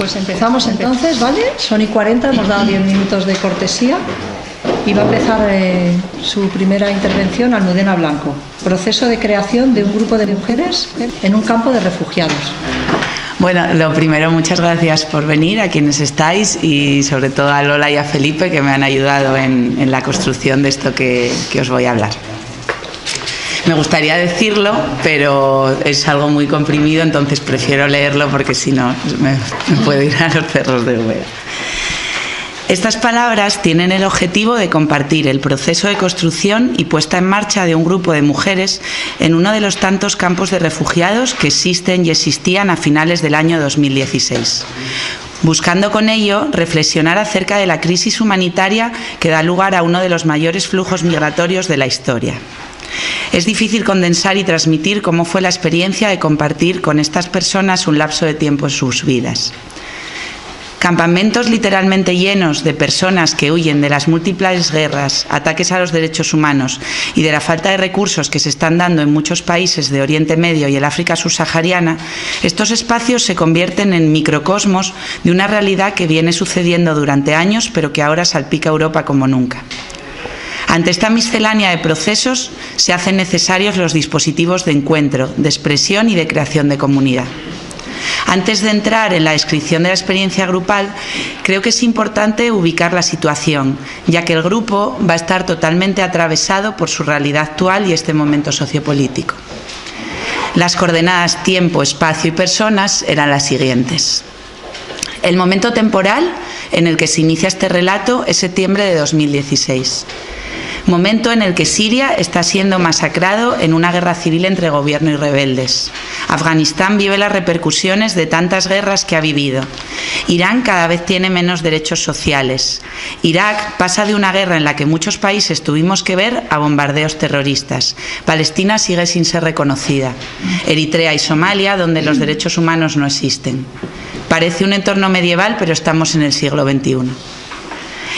Pues empezamos entonces, ¿vale? Son y 40, hemos dado 10 minutos de cortesía y va a empezar su primera intervención Almudena Blanco. Proceso de creación de un grupo de mujeres en un campo de refugiados. Bueno, lo primero, muchas gracias por venir, a quienes estáis, y sobre todo a Lola y a Felipe, que me han ayudado en la construcción de esto que os voy a hablar. Me gustaría decirlo, pero es algo muy comprimido, entonces prefiero leerlo porque si no me puedo ir a los cerros de Úbeda. Estas palabras tienen el objetivo de compartir el proceso de construcción y puesta en marcha de un grupo de mujeres en uno de los tantos campos de refugiados que existen y existían a finales del año 2016. Buscando con ello reflexionar acerca de la crisis humanitaria que da lugar a uno de los mayores flujos migratorios de la historia. Es difícil condensar y transmitir cómo fue la experiencia de compartir con estas personas un lapso de tiempo en sus vidas. Campamentos literalmente llenos de personas que huyen de las múltiples guerras, ataques a los derechos humanos y de la falta de recursos que se están dando en muchos países de Oriente Medio y el África subsahariana, estos espacios se convierten en microcosmos de una realidad que viene sucediendo durante años, pero que ahora salpica a Europa como nunca. Ante esta miscelánea de procesos se hacen necesarios los dispositivos de encuentro, de expresión y de creación de comunidad. Antes de entrar en la descripción de la experiencia grupal, creo que es importante ubicar la situación, ya que el grupo va a estar totalmente atravesado por su realidad actual y este momento sociopolítico. Las coordenadas tiempo, espacio y personas eran las siguientes. El momento temporal en el que se inicia este relato es septiembre de 2016. Momento en el que Siria está siendo masacrado en una guerra civil entre gobierno y rebeldes. Afganistán vive las repercusiones de tantas guerras que ha vivido. Irán cada vez tiene menos derechos sociales. Irak pasa de una guerra en la que muchos países tuvimos que ver a bombardeos terroristas. Palestina sigue sin ser reconocida. Eritrea y Somalia, donde los derechos humanos no existen. Parece un entorno medieval, pero estamos en el siglo XXI.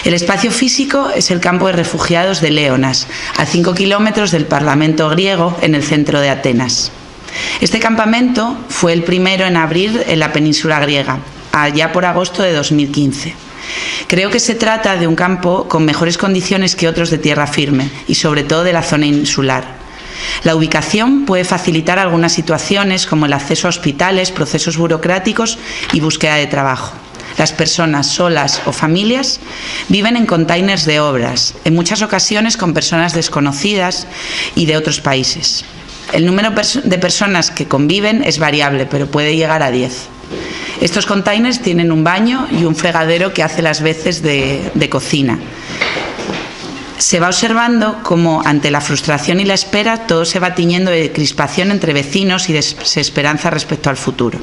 El espacio físico es el campo de refugiados de Léonas, a 5 kilómetros del Parlamento griego, en el centro de Atenas. Este campamento fue el primero en abrir en la península griega, allá por agosto de 2015. Creo que se trata de un campo con mejores condiciones que otros de tierra firme y sobre todo de la zona insular. La ubicación puede facilitar algunas situaciones como el acceso a hospitales, procesos burocráticos y búsqueda de trabajo. Las personas solas o familias viven en containers de obras, en muchas ocasiones con personas desconocidas y de otros países. El número de personas que conviven es variable, pero puede llegar a 10. Estos containers tienen un baño y un fregadero que hace las veces de cocina. Se va observando cómo, ante la frustración y la espera, todo se va tiñendo de crispación entre vecinos y desesperanza respecto al futuro.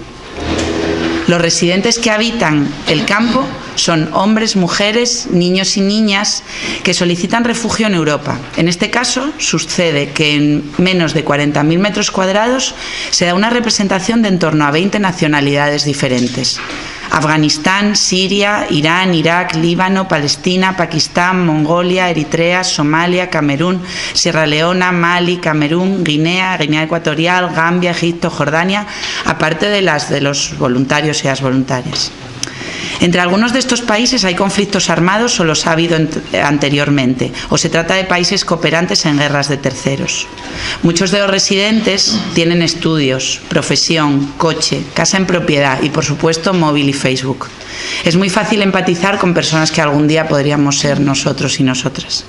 Los residentes que habitan el campo son hombres, mujeres, niños y niñas que solicitan refugio en Europa. En este caso, sucede que en menos de 40.000 metros cuadrados se da una representación de en torno a 20 nacionalidades diferentes. Afganistán, Siria, Irán, Irak, Líbano, Palestina, Pakistán, Mongolia, Eritrea, Somalia, Camerún, Sierra Leona, Mali, Camerún, Guinea Ecuatorial, Gambia, Egipto, Jordania, aparte de las de los voluntarios y las voluntarias. Entre algunos de estos países hay conflictos armados o los ha habido anteriormente, o se trata de países cooperantes en guerras de terceros. Muchos de los residentes tienen estudios, profesión, coche, casa en propiedad y, por supuesto, móvil y Facebook. Es muy fácil empatizar con personas que algún día podríamos ser nosotros y nosotras.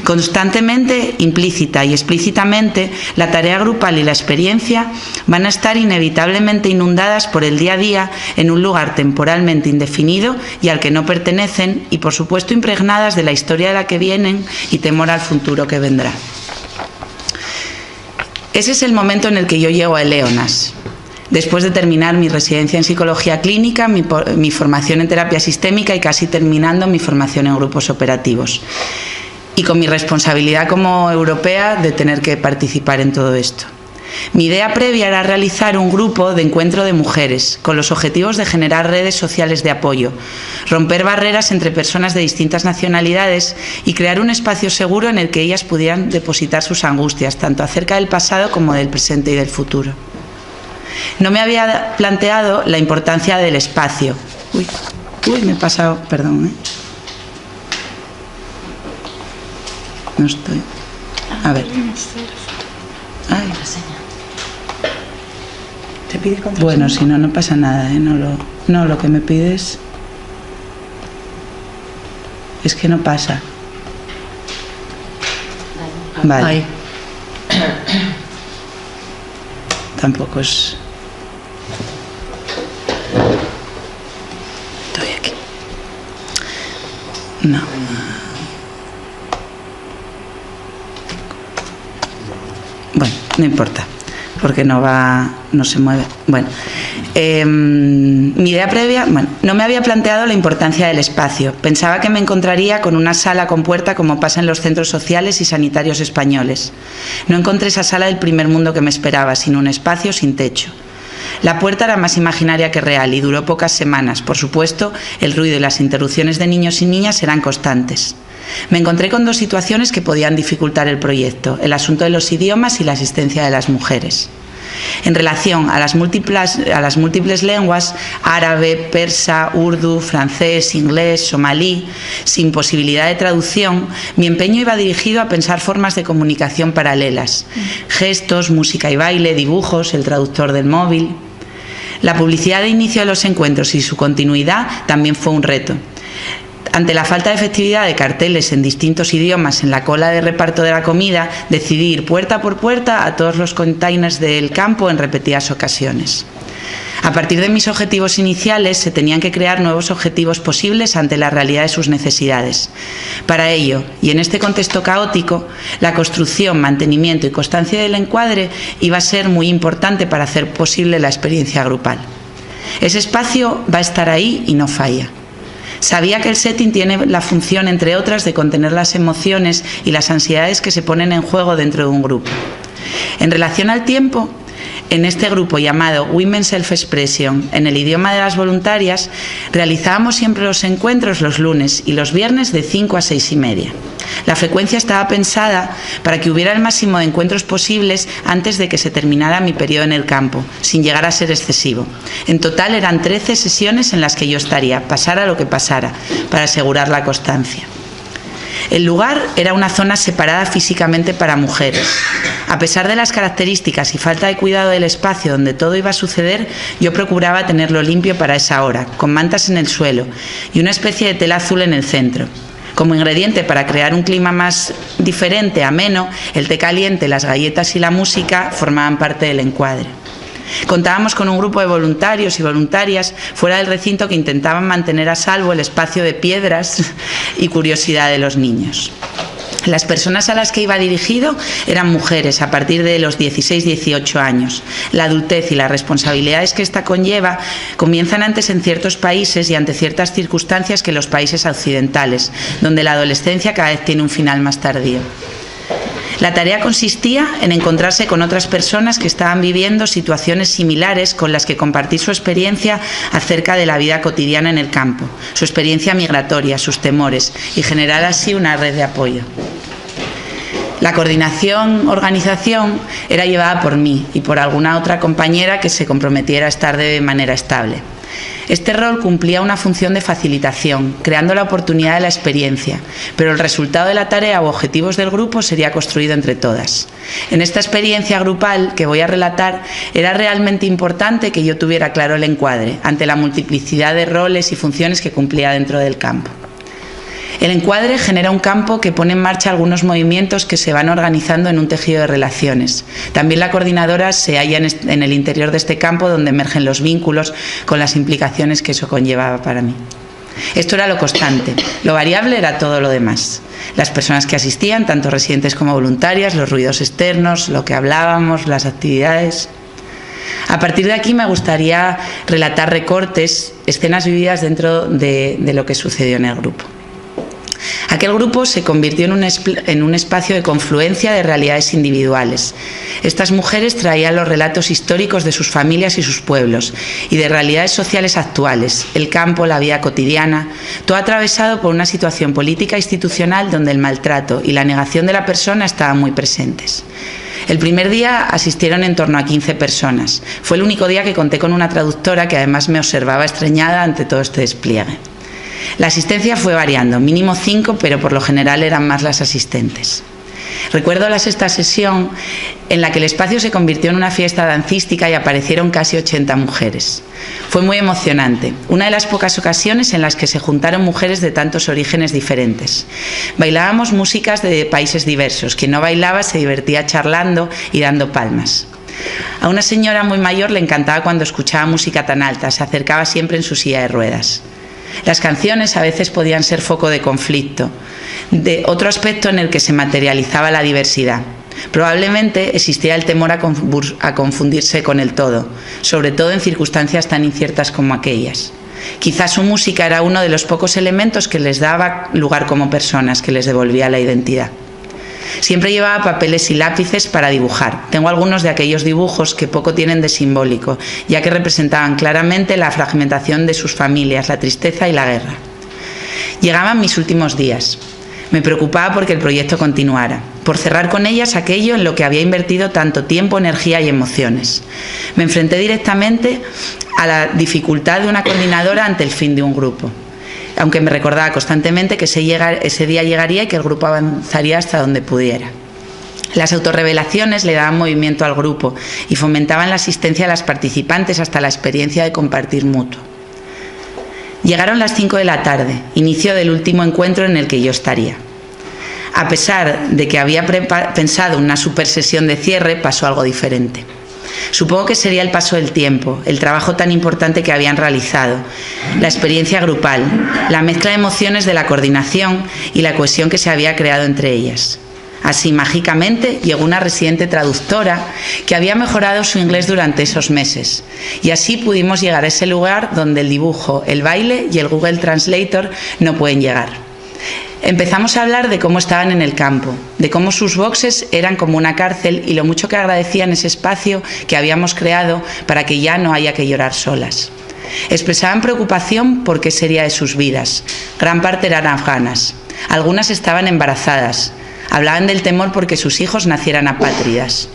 Constantemente, implícita y explícitamente, la tarea grupal y la experiencia van a estar inevitablemente inundadas por el día a día en un lugar temporalmente indefinido y al que no pertenecen y, por supuesto, impregnadas de la historia de la que vienen y temor al futuro que vendrá. Ese es el momento en el que yo llego a Léonas. Después de terminar mi residencia en psicología clínica, mi formación en terapia sistémica y casi terminando mi formación en grupos operativos. Y con mi responsabilidad como europea de tener que participar en todo esto. Mi idea previa era realizar un grupo de encuentro de mujeres, con los objetivos de generar redes sociales de apoyo, romper barreras entre personas de distintas nacionalidades y crear un espacio seguro en el que ellas pudieran depositar sus angustias, tanto acerca del pasado como del presente y del futuro. No me había planteado la importancia del espacio. Uy, me he pasado, perdón, No estoy. A ver. Ay. ¿Te pide contraseña? Bueno, si no, no pasa nada, No, lo que me pides es que no pasa. Vale. Ahí. Tampoco es... Estoy aquí. No. Bueno, no importa, porque no se mueve. Bueno, mi idea previa, no me había planteado la importancia del espacio. Pensaba que me encontraría con una sala con puerta como pasa en los centros sociales y sanitarios españoles. No encontré esa sala del primer mundo que me esperaba, sino un espacio sin techo. La puerta era más imaginaria que real y duró pocas semanas. Por supuesto, el ruido y las interrupciones de niños y niñas eran constantes. Me encontré con dos situaciones que podían dificultar el proyecto: el asunto de los idiomas y la asistencia de las mujeres. En relación a las múltiples lenguas, árabe, persa, urdu, francés, inglés, somalí, sin posibilidad de traducción, mi empeño iba dirigido a pensar formas de comunicación paralelas: gestos, música y baile, dibujos, el traductor del móvil. La publicidad de inicio de los encuentros y su continuidad también fue un reto. Ante la falta de efectividad de carteles en distintos idiomas en la cola de reparto de la comida, decidí ir puerta por puerta a todos los containers del campo en repetidas ocasiones. A partir de mis objetivos iniciales se tenían que crear nuevos objetivos posibles ante la realidad de sus necesidades. Para ello, y en este contexto caótico, la construcción, mantenimiento y constancia del encuadre iba a ser muy importante para hacer posible la experiencia grupal. Ese espacio va a estar ahí y no falla. Sabía que el setting tiene la función, entre otras, de contener las emociones y las ansiedades que se ponen en juego dentro de un grupo. En relación al tiempo, en este grupo llamado Women's Self-Expression, en el idioma de las voluntarias, realizábamos siempre los encuentros los lunes y los viernes de 5 a 6:30. La frecuencia estaba pensada para que hubiera el máximo de encuentros posibles antes de que se terminara mi periodo en el campo, sin llegar a ser excesivo. En total eran 13 sesiones en las que yo estaría, pasara lo que pasara, para asegurar la constancia. El lugar era una zona separada físicamente para mujeres. A pesar de las características y falta de cuidado del espacio donde todo iba a suceder, yo procuraba tenerlo limpio para esa hora, con mantas en el suelo y una especie de tela azul en el centro. Como ingrediente para crear un clima más diferente, ameno, el té caliente, las galletas y la música formaban parte del encuadre. Contábamos con un grupo de voluntarios y voluntarias fuera del recinto que intentaban mantener a salvo el espacio de piedras y curiosidad de los niños. Las personas a las que iba dirigido eran mujeres a partir de los 16-18 años. La adultez y las responsabilidades que ésta conlleva comienzan antes en ciertos países y ante ciertas circunstancias que en los países occidentales, donde la adolescencia cada vez tiene un final más tardío. La tarea consistía en encontrarse con otras personas que estaban viviendo situaciones similares con las que compartir su experiencia acerca de la vida cotidiana en el campo, su experiencia migratoria, sus temores, y generar así una red de apoyo. La coordinación-organización era llevada por mí y por alguna otra compañera que se comprometiera a estar de manera estable. Este rol cumplía una función de facilitación, creando la oportunidad de la experiencia, pero el resultado de la tarea o objetivos del grupo sería construido entre todas. En esta experiencia grupal que voy a relatar, era realmente importante que yo tuviera claro el encuadre, ante la multiplicidad de roles y funciones que cumplía dentro del campo. El encuadre genera un campo que pone en marcha algunos movimientos que se van organizando en un tejido de relaciones. También la coordinadora se halla en el interior de este campo, donde emergen los vínculos con las implicaciones que eso conllevaba para mí. Esto era lo constante, lo variable era todo lo demás. Las personas que asistían, tanto residentes como voluntarias, los ruidos externos, lo que hablábamos, las actividades. A partir de aquí me gustaría relatar recortes, escenas vividas dentro de lo que sucedió en el grupo. Aquel grupo se convirtió en un espacio de confluencia de realidades individuales. Estas mujeres traían los relatos históricos de sus familias y sus pueblos y de realidades sociales actuales, el campo, la vida cotidiana, todo atravesado por una situación política e institucional donde el maltrato y la negación de la persona estaban muy presentes. El primer día asistieron en torno a 15 personas. Fue el único día que conté con una traductora que además me observaba extrañada ante todo este despliegue. La asistencia fue variando, mínimo 5, pero por lo general eran más las asistentes. Recuerdo la sexta sesión en la que el espacio se convirtió en una fiesta dancística y aparecieron casi 80 mujeres. Fue muy emocionante, una de las pocas ocasiones en las que se juntaron mujeres de tantos orígenes diferentes. Bailábamos músicas de países diversos, quien no bailaba se divertía charlando y dando palmas. A una señora muy mayor le encantaba cuando escuchaba música tan alta, se acercaba siempre en su silla de ruedas. Las canciones a veces podían ser foco de conflicto, de otro aspecto en el que se materializaba la diversidad. Probablemente existía el temor a confundirse con el todo, sobre todo en circunstancias tan inciertas como aquellas. Quizás su música era uno de los pocos elementos que les daba lugar como personas, que les devolvía la identidad. Siempre llevaba papeles y lápices para dibujar. Tengo algunos de aquellos dibujos que poco tienen de simbólico, ya que representaban claramente la fragmentación de sus familias, la tristeza y la guerra. Llegaban mis últimos días. Me preocupaba porque el proyecto continuara, por cerrar con ellas aquello en lo que había invertido tanto tiempo, energía y emociones. Me enfrenté directamente a la dificultad de una coordinadora ante el fin de un grupo, aunque me recordaba constantemente que ese día llegaría y que el grupo avanzaría hasta donde pudiera. Las autorrevelaciones le daban movimiento al grupo y fomentaban la asistencia a las participantes hasta la experiencia de compartir mutuo. Llegaron las 5 de la tarde, inicio del último encuentro en el que yo estaría. A pesar de que había pensado una super sesión de cierre, pasó algo diferente. Supongo que sería el paso del tiempo, el trabajo tan importante que habían realizado, la experiencia grupal, la mezcla de emociones de la coordinación y la cohesión que se había creado entre ellas. Así, mágicamente, llegó una residente traductora que había mejorado su inglés durante esos meses. Y así pudimos llegar a ese lugar donde el dibujo, el baile y el Google Translator no pueden llegar. Empezamos a hablar de cómo estaban en el campo, de cómo sus boxes eran como una cárcel y lo mucho que agradecían ese espacio que habíamos creado para que ya no haya que llorar solas. Expresaban preocupación por qué sería de sus vidas. Gran parte eran afganas. Algunas estaban embarazadas. Hablaban del temor porque sus hijos nacieran apátridas.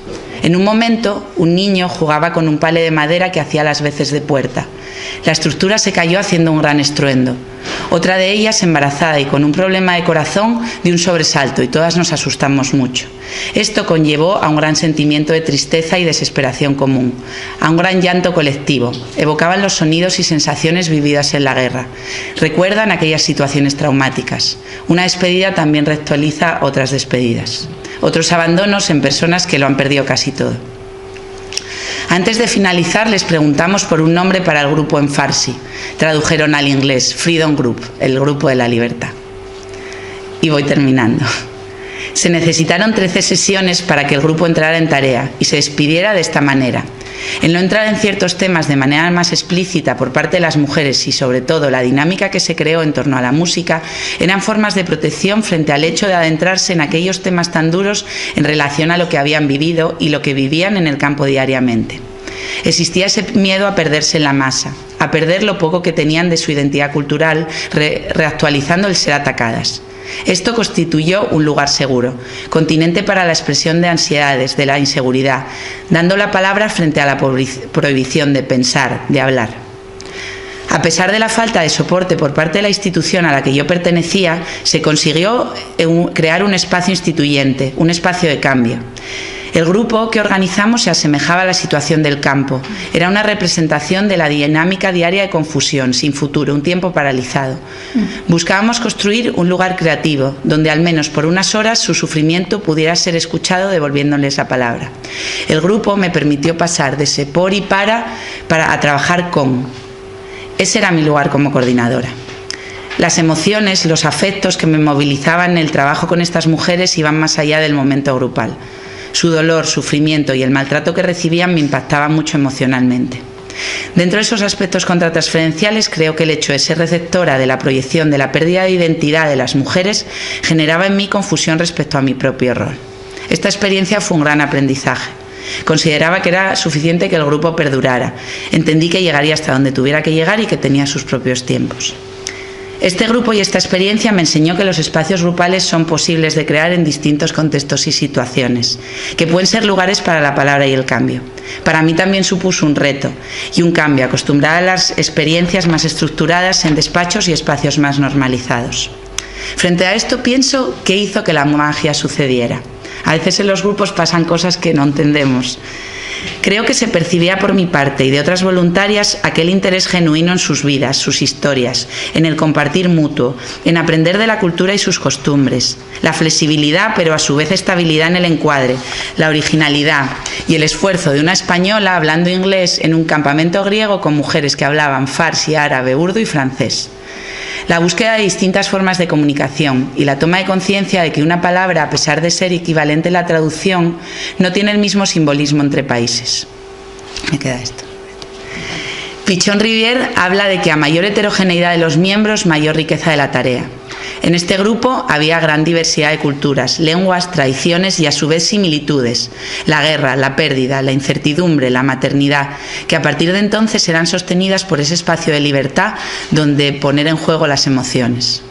En un momento, un niño jugaba con un pale de madera que hacía las veces de puerta. La estructura se cayó haciendo un gran estruendo. Otra de ellas, embarazada y con un problema de corazón, dio un sobresalto y todas nos asustamos mucho. Esto conllevó a un gran sentimiento de tristeza y desesperación común, a un gran llanto colectivo. Evocaban los sonidos y sensaciones vividas en la guerra. Recuerdan aquellas situaciones traumáticas. Una despedida también reactualiza otras despedidas. Otros abandonos en personas que lo han perdido casi todo. Antes de finalizar les preguntamos por un nombre para el grupo en farsi. Tradujeron al inglés Freedom Group, el grupo de la libertad. Y voy terminando. Se necesitaron 13 sesiones para que el grupo entrara en tarea y se despidiera de esta manera. El no entrar en ciertos temas de manera más explícita por parte de las mujeres y sobre todo la dinámica que se creó en torno a la música eran formas de protección frente al hecho de adentrarse en aquellos temas tan duros en relación a lo que habían vivido y lo que vivían en el campo diariamente. Existía ese miedo a perderse en la masa, a perder lo poco que tenían de su identidad cultural, reactualizando el ser atacadas. Esto constituyó un lugar seguro, continente para la expresión de ansiedades, de la inseguridad, dando la palabra frente a la prohibición de pensar, de hablar. A pesar de la falta de soporte por parte de la institución a la que yo pertenecía, se consiguió crear un espacio instituyente, un espacio de cambio. El grupo que organizamos se asemejaba a la situación del campo. Era una representación de la dinámica diaria de confusión, sin futuro, un tiempo paralizado. Buscábamos construir un lugar creativo, donde al menos por unas horas su sufrimiento pudiera ser escuchado devolviéndoles la palabra. El grupo me permitió pasar de ese por y para a trabajar con. Ese era mi lugar como coordinadora. Las emociones, los afectos que me movilizaban en el trabajo con estas mujeres iban más allá del momento grupal. Su dolor, sufrimiento y el maltrato que recibían me impactaban mucho emocionalmente. Dentro de esos aspectos contratransferenciales, creo que el hecho de ser receptora de la proyección de la pérdida de identidad de las mujeres generaba en mí confusión respecto a mi propio rol. Esta experiencia fue un gran aprendizaje. Consideraba que era suficiente que el grupo perdurara. Entendí que llegaría hasta donde tuviera que llegar y que tenía sus propios tiempos. Este grupo y esta experiencia me enseñó que los espacios grupales son posibles de crear en distintos contextos y situaciones, que pueden ser lugares para la palabra y el cambio. Para mí también supuso un reto y un cambio, acostumbrada a las experiencias más estructuradas en despachos y espacios más normalizados. Frente a esto pienso qué hizo que la magia sucediera. A veces en los grupos pasan cosas que no entendemos. Creo que se percibía por mi parte y de otras voluntarias aquel interés genuino en sus vidas, sus historias, en el compartir mutuo, en aprender de la cultura y sus costumbres, la flexibilidad pero a su vez estabilidad en el encuadre, la originalidad y el esfuerzo de una española hablando inglés en un campamento griego con mujeres que hablaban farsi, árabe, urdu y francés. La búsqueda de distintas formas de comunicación y la toma de conciencia de que una palabra, a pesar de ser equivalente en la traducción, no tiene el mismo simbolismo entre países. Me queda esto. Pichon Rivière habla de que a mayor heterogeneidad de los miembros, mayor riqueza de la tarea. En este grupo había gran diversidad de culturas, lenguas, tradiciones y a su vez similitudes. La guerra, la pérdida, la incertidumbre, la maternidad, que a partir de entonces eran sostenidas por ese espacio de libertad donde poner en juego las emociones.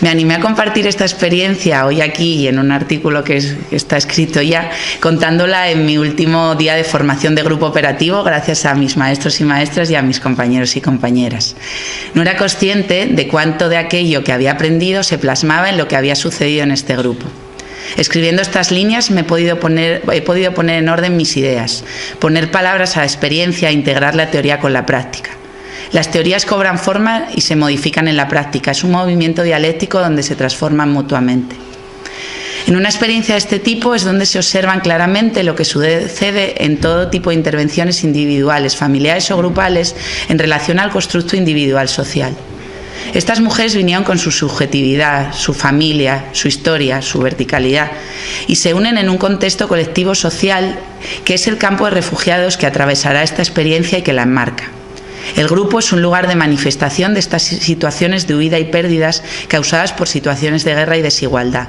Me animé a compartir esta experiencia hoy aquí y en un artículo que está escrito ya, contándola en mi último día de formación de grupo operativo gracias a mis maestros y maestras y a mis compañeros y compañeras. No era consciente de cuánto de aquello que había aprendido se plasmaba en lo que había sucedido en este grupo. Escribiendo estas líneas he podido poner en orden mis ideas, poner palabras a la experiencia e integrar la teoría con la práctica. Las teorías cobran forma y se modifican en la práctica. Es un movimiento dialéctico donde se transforman mutuamente. En una experiencia de este tipo es donde se observan claramente lo que sucede en todo tipo de intervenciones individuales, familiares o grupales en relación al constructo individual social. Estas mujeres vinieron con su subjetividad, su familia, su historia, su verticalidad y se unen en un contexto colectivo social que es el campo de refugiados que atravesará esta experiencia y que la enmarca. El grupo es un lugar de manifestación de estas situaciones de huida y pérdidas causadas por situaciones de guerra y desigualdad.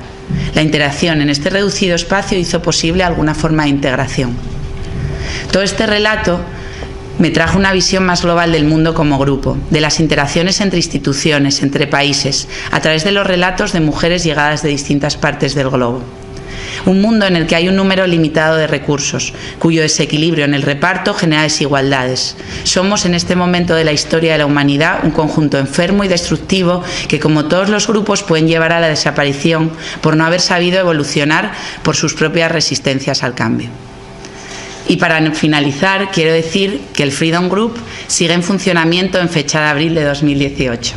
La interacción en este reducido espacio hizo posible alguna forma de integración. Todo este relato me trajo una visión más global del mundo como grupo, de las interacciones entre instituciones, entre países, a través de los relatos de mujeres llegadas de distintas partes del globo. Un mundo en el que hay un número limitado de recursos, cuyo desequilibrio en el reparto genera desigualdades. Somos en este momento de la historia de la humanidad un conjunto enfermo y destructivo que, como todos los grupos, pueden llevar a la desaparición por no haber sabido evolucionar por sus propias resistencias al cambio. Y para finalizar, quiero decir que el Freedom Group sigue en funcionamiento en fecha de abril de 2018.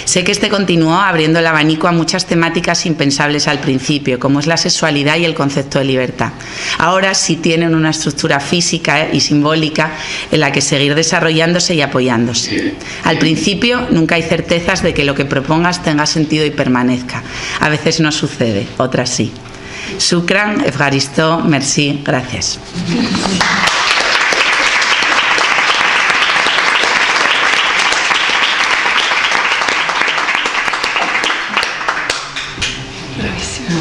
Sé que este continuó abriendo el abanico a muchas temáticas impensables al principio, como es la sexualidad y el concepto de libertad. Ahora sí tienen una estructura física y simbólica en la que seguir desarrollándose y apoyándose. Al principio nunca hay certezas de que lo que propongas tenga sentido y permanezca. A veces no sucede, otras sí. Shukran, Evgaristo, merci, gracias.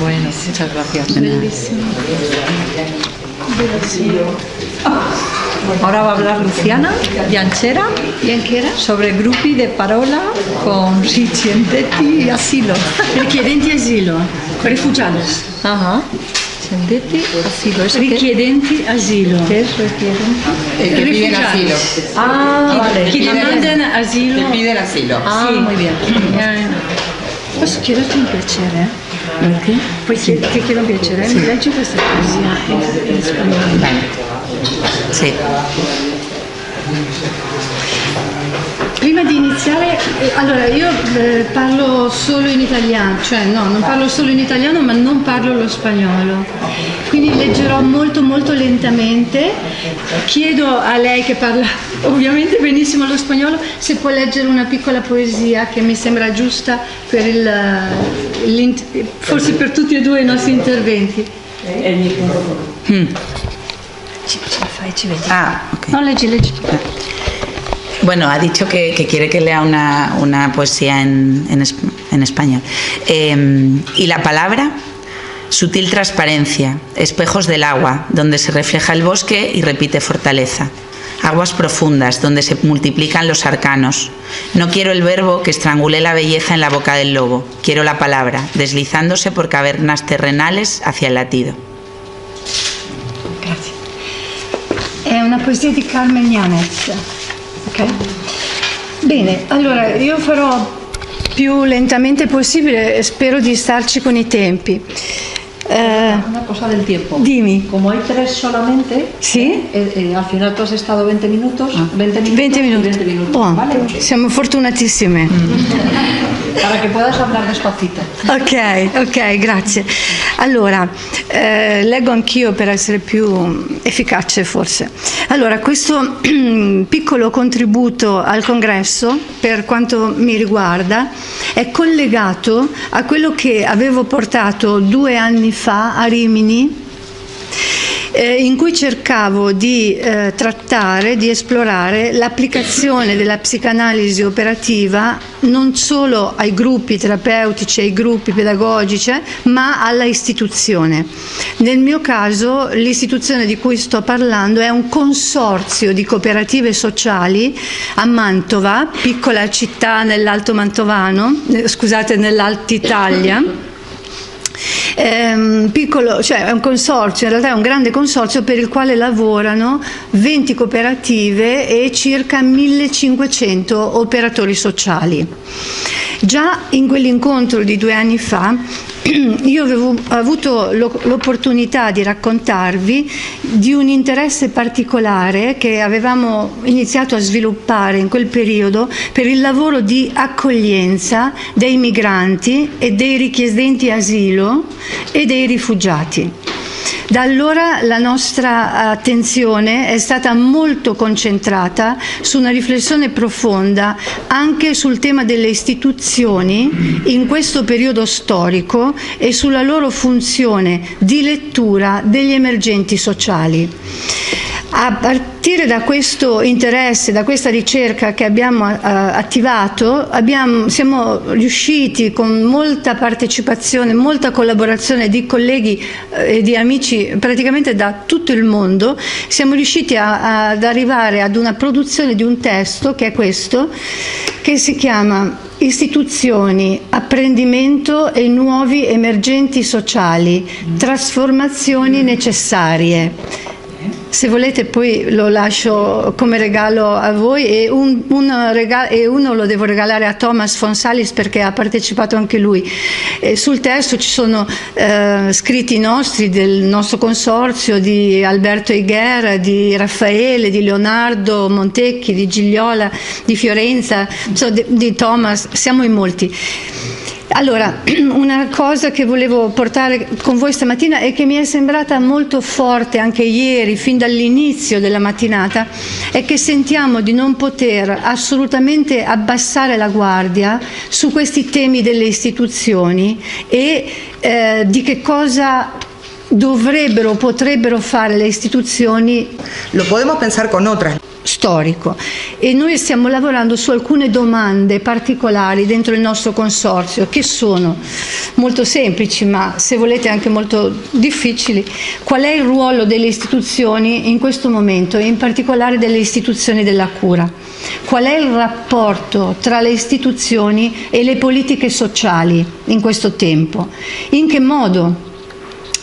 Bueno, muchas gracias. Ahora va a hablar Luciana Bianchera sobre gruppi de parola con richiedenti asilo. Richiedenti asilo, rifugiados. Ajá. Richiedenti asilo. Richiedenti asilo. ¿Qué es richiedenti? Que piden asilo. Ah, vale. Che demandano asilo. Que piden asilo. Ah, Sì. muy bien. Posso chiederti un piacere? Perché? Ti chiedo un piacere? Mi leggi questa poesia in spagnolo? Sí. Prima di iniziare, allora io parlo solo in italiano, cioè no, non parlo solo in italiano ma non parlo lo spagnolo, quindi leggerò molto molto lentamente. Chiedo a lei che parla ovviamente benissimo lo spagnolo se può leggere una piccola poesia che mi sembra giusta per forse per tutti e due i nostri interventi. Ce la fai, ci vedi? Ah, ok. No, leggi tu. Bueno, ha dicho que quiere que lea una poesía en español. Y la palabra, sutil transparencia, espejos del agua, donde se refleja el bosque y repite fortaleza. aguas profundas donde se multiplican los arcanos. No quiero el verbo que estrangule la belleza en la boca del lobo, quiero la palabra, deslizándose por cavernas terrenales hacia el latido. Grazie. È una poesia di Carmen Yanez. Ok? Bene, allora io farò più lentamente possibile e spero di starci con i tempi. Una cosa del tiempo. Dimi. Como hay 3 solamente, Sì? al final tú has estado 20 minutos, 20 minutos, 20 minuti. y 20 minutos. Buono, ¿Vale? siamo fortunatissime. Para que puedas hablar despacito. Ok, grazie. Allora, leggo anch'io per essere più efficace forse. Allora, questo piccolo contributo al congresso, per quanto mi riguarda, è collegato a quello che avevo portato 2 anni fa a Rimini, in cui cercavo di trattare, di esplorare l'applicazione della psicanalisi operativa non solo ai gruppi terapeutici, ai gruppi pedagogici, ma alla istituzione. Nel mio caso l'istituzione di cui sto parlando è un consorzio di cooperative sociali a Mantova, piccola città nell'Alto Mantovano, scusate, nell'Alta Italia. Piccolo, cioè è un consorzio, in realtà è un grande consorzio per il quale lavorano 20 cooperative e circa 1500 operatori sociali. Già in quell'incontro di 2 anni fa io avevo avuto l'opportunità di raccontarvi di un interesse particolare che avevamo iniziato a sviluppare in quel periodo per il lavoro di accoglienza dei migranti e dei richiedenti asilo e dei rifugiati. Da allora la nostra attenzione è stata molto concentrata su una riflessione profonda anche sul tema delle istituzioni in questo periodo storico e sulla loro funzione di lettura degli emergenti sociali. A partire da questo interesse, da questa ricerca che abbiamo attivato, siamo riusciti con molta partecipazione, molta collaborazione di colleghi e di amici praticamente da tutto il mondo, siamo riusciti ad arrivare ad una produzione di un testo che è questo, che si chiama Istituzioni, apprendimento e nuovi emergenti sociali, trasformazioni necessarie. Se volete poi lo lascio come regalo a voi e uno lo devo regalare a Thomas Fonsalis perché ha partecipato anche lui. Sul testo ci sono scritti nostri, del nostro consorzio, di Alberto Higuer, di Raffaele, di Leonardo Montecchi, di Gigliola, di Fiorenza, di Thomas, siamo in molti. Allora, una cosa che volevo portare con voi stamattina e che mi è sembrata molto forte anche ieri, fin dall'inizio della mattinata, è che sentiamo di non poter assolutamente abbassare la guardia su questi temi delle istituzioni e di che cosa dovrebbero o potrebbero fare le istituzioni. Lo podemos pensar con otras. Storico, e noi stiamo lavorando su alcune domande particolari dentro il nostro consorzio che sono molto semplici ma se volete anche molto difficili. Qual è il ruolo delle istituzioni in questo momento e in particolare delle istituzioni della cura? Qual è il rapporto tra le istituzioni e le politiche sociali in questo tempo? In che modo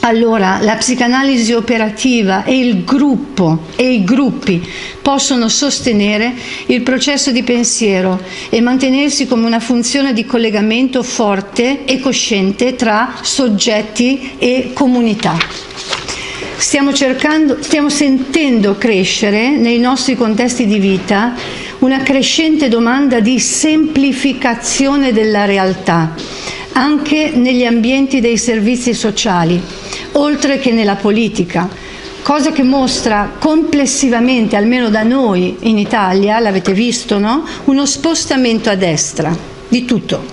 allora la psicanalisi operativa e il gruppo e i gruppi possono sostenere il processo di pensiero e mantenersi come una funzione di collegamento forte e cosciente tra soggetti e comunità. Stiamo sentendo crescere nei nostri contesti di vita una crescente domanda di semplificazione della realtà, anche negli ambienti dei servizi sociali, oltre che nella politica, cosa che mostra complessivamente, almeno da noi in Italia, l'avete visto, no? Uno spostamento a destra di tutto.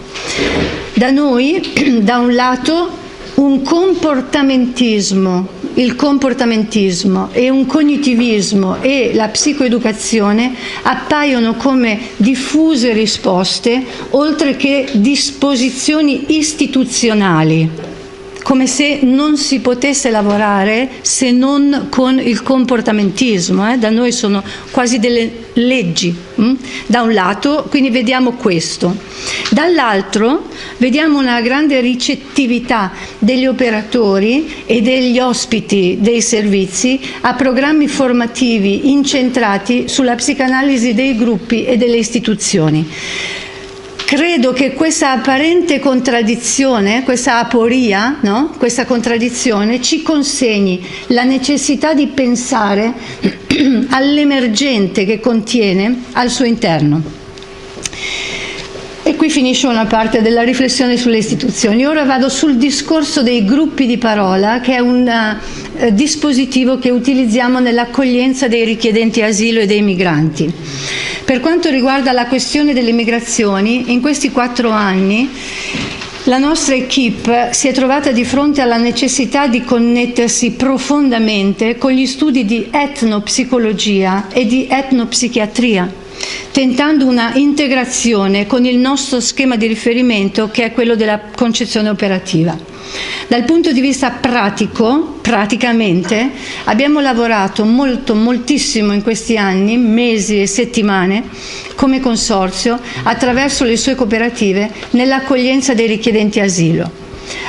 Da noi, da un lato, un comportamentismo, il comportamentismo e un cognitivismo e la psicoeducazione appaiono come diffuse risposte oltre che disposizioni istituzionali. come se non si potesse lavorare se non con il comportamentismo. Da noi sono quasi delle leggi, da un lato, quindi vediamo questo. Dall'altro vediamo una grande ricettività degli operatori e degli ospiti dei servizi a programmi formativi incentrati sulla psicanalisi dei gruppi e delle istituzioni. Credo che questa apparente contraddizione, questa aporia, no? Questa contraddizione ci consegni la necessità di pensare all'emergente che contiene al suo interno. E qui finisce una parte della riflessione sulle istituzioni. Ora vado sul discorso dei gruppi di parola, che è un dispositivo che utilizziamo nell'accoglienza dei richiedenti asilo e dei migranti. Per quanto riguarda la questione delle migrazioni, in questi 4 anni la nostra equipe si è trovata di fronte alla necessità di connettersi profondamente con gli studi di etnopsicologia e di etnopsichiatria, tentando una integrazione con il nostro schema di riferimento, che è quello della concezione operativa. Dal punto di vista pratico, praticamente, abbiamo lavorato moltissimo in questi anni, mesi e settimane, come consorzio, attraverso le sue cooperative, nell'accoglienza dei richiedenti asilo.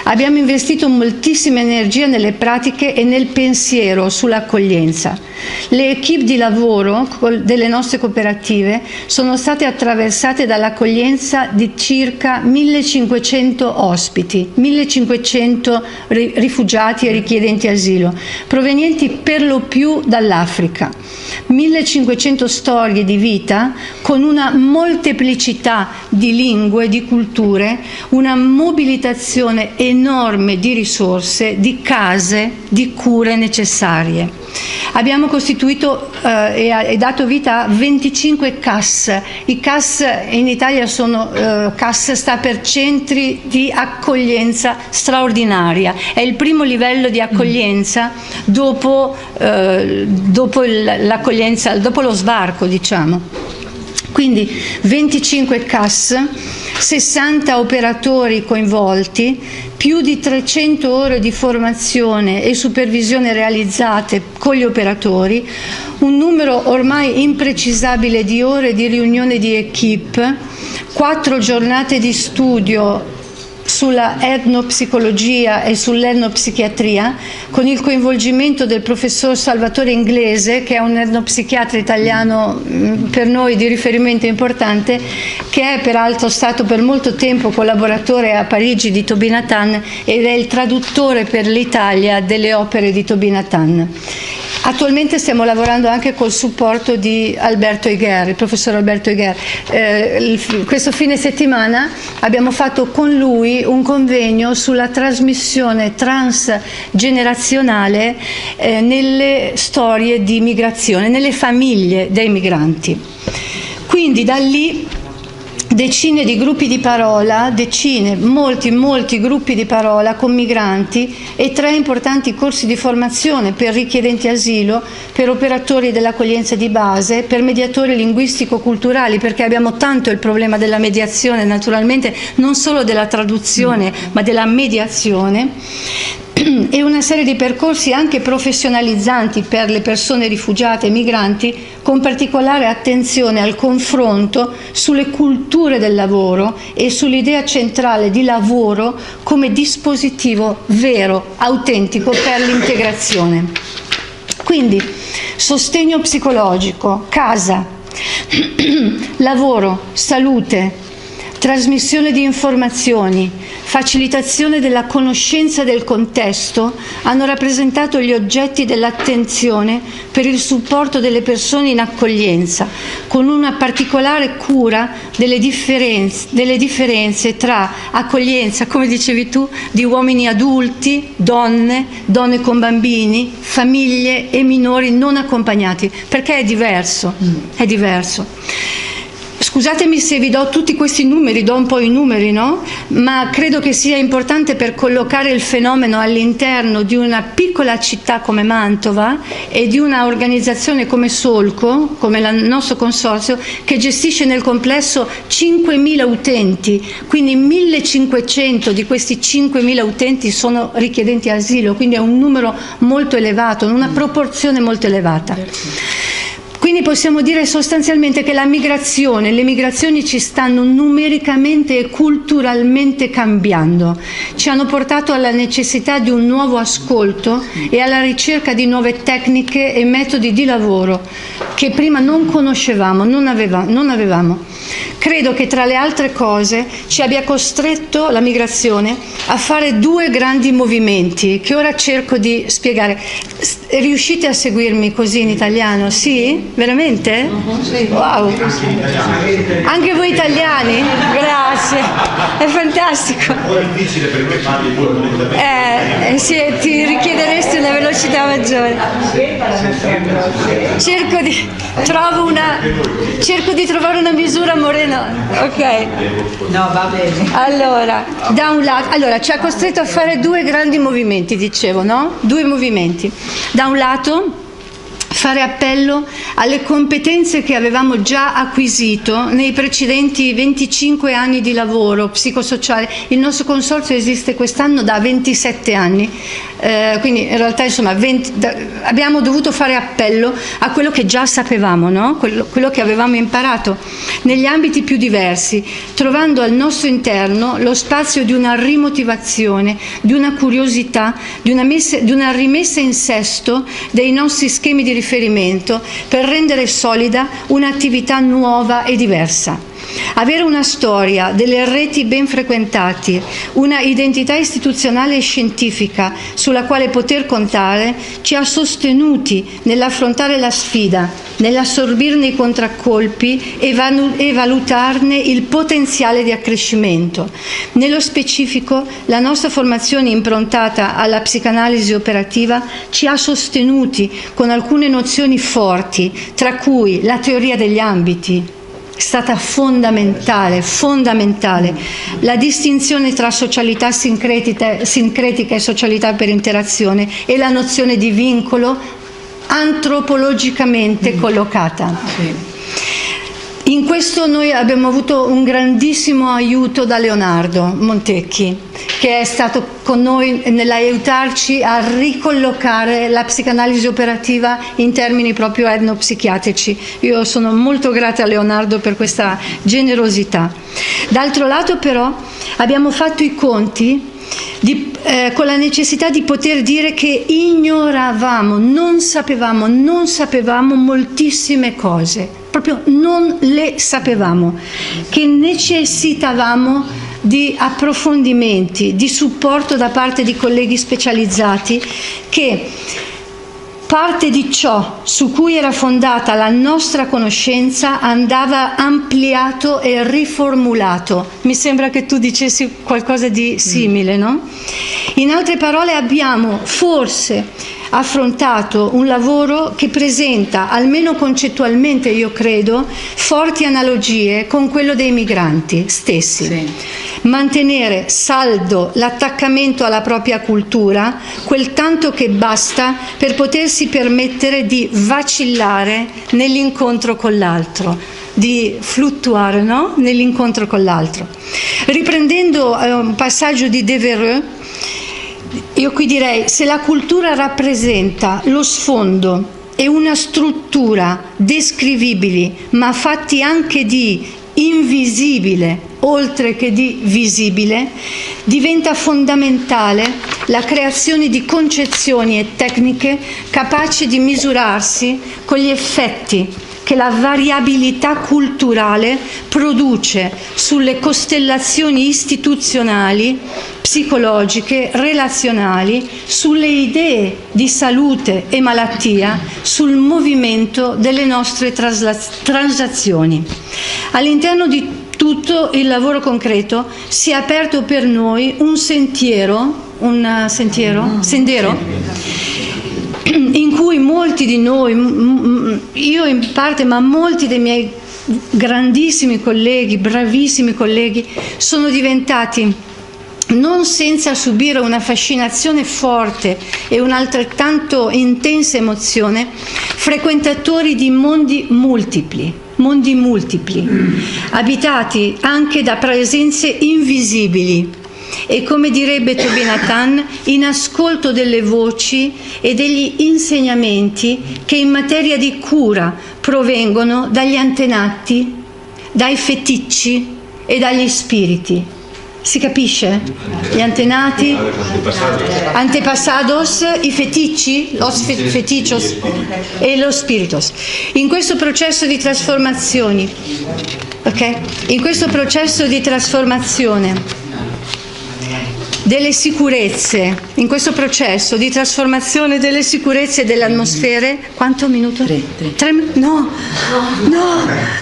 Abbiamo investito moltissima energia nelle pratiche e nel pensiero sull'accoglienza. Le equip di lavoro delle nostre cooperative sono state attraversate dall'accoglienza di circa 1500 ospiti, 1500 rifugiati e richiedenti asilo, provenienti per lo più dall'Africa. 1500 storie di vita con una molteplicità di lingue, di culture, una mobilitazione enorme di risorse, di case, di cure necessarie. Abbiamo costituito e dato vita a 25 CAS. I CAS in Italia sono, CAS sta per centri di accoglienza straordinaria. È il primo livello di accoglienza dopo l'accoglienza, dopo lo sbarco, diciamo. Quindi 25 CAS, 60 operatori coinvolti, più di 300 ore di formazione e supervisione realizzate con gli operatori, un numero ormai imprecisabile di ore di riunione di equipe, 4 giornate di studio sulla etnopsicologia e sull'etnopsichiatria, con il coinvolgimento del professor Salvatore Inglese, che è un etnopsichiatra italiano per noi di riferimento importante, che è peraltro stato per molto tempo collaboratore a Parigi di Toby Nathan ed è il traduttore per l'Italia delle opere di Toby Nathan. Attualmente stiamo lavorando anche col supporto di Alberto Higuer, il professor Alberto Higuer. Questo fine settimana abbiamo fatto con lui un convegno sulla trasmissione transgenerazionale nelle storie di migrazione, nelle famiglie dei migranti. Quindi da lì decine di gruppi di parola, molti gruppi di parola con migranti e 3 importanti corsi di formazione per richiedenti asilo, per operatori dell'accoglienza di base, per mediatori linguistico-culturali, perché abbiamo tanto il problema della mediazione, naturalmente, non solo della traduzione, ma della mediazione, e una serie di percorsi anche professionalizzanti per le persone rifugiate e migranti, con particolare attenzione al confronto sulle culture del lavoro e sull'idea centrale di lavoro come dispositivo vero, autentico per l'integrazione. Quindi sostegno psicologico, casa, lavoro, salute, trasmissione di informazioni, facilitazione della conoscenza del contesto hanno rappresentato gli oggetti dell'attenzione per il supporto delle persone in accoglienza, con una particolare cura delle differenze tra accoglienza, come dicevi tu, di uomini adulti, donne con bambini, famiglie e minori non accompagnati, perché è diverso, è diverso. Scusatemi se vi do tutti questi numeri, do un po' i numeri, no? Ma credo che sia importante per collocare il fenomeno all'interno di una piccola città come Mantova e di una organizzazione come Solco, come il nostro consorzio, che gestisce nel complesso 5.000 utenti, quindi 1.500 di questi 5.000 utenti sono richiedenti asilo, quindi è un numero molto elevato, una proporzione molto elevata. Quindi possiamo dire sostanzialmente che le migrazioni ci stanno numericamente e culturalmente cambiando, ci hanno portato alla necessità di un nuovo ascolto e alla ricerca di nuove tecniche e metodi di lavoro che prima non conoscevamo, non avevamo. Credo che tra le altre cose ci abbia costretto la migrazione a fare due grandi movimenti che ora cerco di spiegare. Riuscite a seguirmi così in italiano? Sì? Veramente? Sì. Wow! Anche voi italiani? Grazie, è fantastico. Un po' difficile per me farli molto. Sì, ti richiederesti una velocità maggiore. Cerco di trovare una misura Moreno. Ok. No, va bene. Allora, da un lato, ci ha costretto a fare due grandi movimenti, dicevo, no? Due movimenti. Da un lato, fare appello alle competenze che avevamo già acquisito nei precedenti 25 anni di lavoro psicosociale. Il nostro consorzio esiste quest'anno da 27 anni, quindi in realtà insomma abbiamo dovuto fare appello a quello che già sapevamo, no? quello che avevamo imparato negli ambiti più diversi, trovando al nostro interno lo spazio di una rimotivazione, di una curiosità, di una rimessa in sesto dei nostri schemi di riferimento per rendere solida un'attività nuova e diversa. Avere una storia, delle reti ben frequentate, una identità istituzionale e scientifica sulla quale poter contare ci ha sostenuti nell'affrontare la sfida, nell'assorbirne i contraccolpi e valutarne il potenziale di accrescimento. Nello specifico, la nostra formazione improntata alla psicanalisi operativa ci ha sostenuti con alcune nozioni forti, tra cui la teoria degli ambiti, è stata fondamentale, la distinzione tra socialità sincretica e socialità per interazione e la nozione di vincolo antropologicamente collocata. Sì. In questo noi abbiamo avuto un grandissimo aiuto da Leonardo Montecchi, che è stato con noi nell'aiutarci a ricollocare la psicanalisi operativa in termini proprio etnopsichiatrici. Io sono molto grata a Leonardo per questa generosità. D'altro lato però abbiamo fatto i conti con la necessità di poter dire che ignoravamo, non sapevamo moltissime cose, proprio non le sapevamo, che necessitavamo di approfondimenti, di supporto da parte di colleghi specializzati, che parte di ciò su cui era fondata la nostra conoscenza andava ampliato e riformulato. Mi sembra che tu dicessi qualcosa di simile, no? In altre parole, abbiamo forse affrontato un lavoro che presenta, almeno concettualmente io credo, forti analogie con quello dei migranti stessi. Sì. Mantenere saldo l'attaccamento alla propria cultura, quel tanto che basta per potersi permettere di vacillare nell'incontro con l'altro, di fluttuare, no? Nell'incontro con l'altro. Riprendendo un passaggio di Devereux, io qui direi: se la cultura rappresenta lo sfondo e una struttura descrivibili, ma fatti anche di invisibile oltre che di visibile, diventa fondamentale la creazione di concezioni e tecniche capaci di misurarsi con gli effetti che la variabilità culturale produce sulle costellazioni istituzionali, psicologiche, relazionali, sulle idee di salute e malattia, sul movimento delle nostre transazioni. All'interno di tutto il lavoro concreto si è aperto per noi un sentiero in cui molti di noi, io in parte, ma molti dei miei grandissimi colleghi, bravissimi colleghi, sono diventati, non senza subire una fascinazione forte e un'altrettanto intensa emozione, frequentatori di mondi multipli, abitati anche da presenze invisibili e, come direbbe Tobi Nathan, in ascolto delle voci e degli insegnamenti che in materia di cura provengono dagli antenati, dai feticci e dagli spiriti. Si capisce? Gli antenati, antepassados, i feticci, los fetichos e los spiritos. In questo processo di trasformazioni, ok? In questo processo di trasformazione delle sicurezze, in questo processo di trasformazione delle sicurezze delle atmosfere, quanto minuto? 3 minuti? No,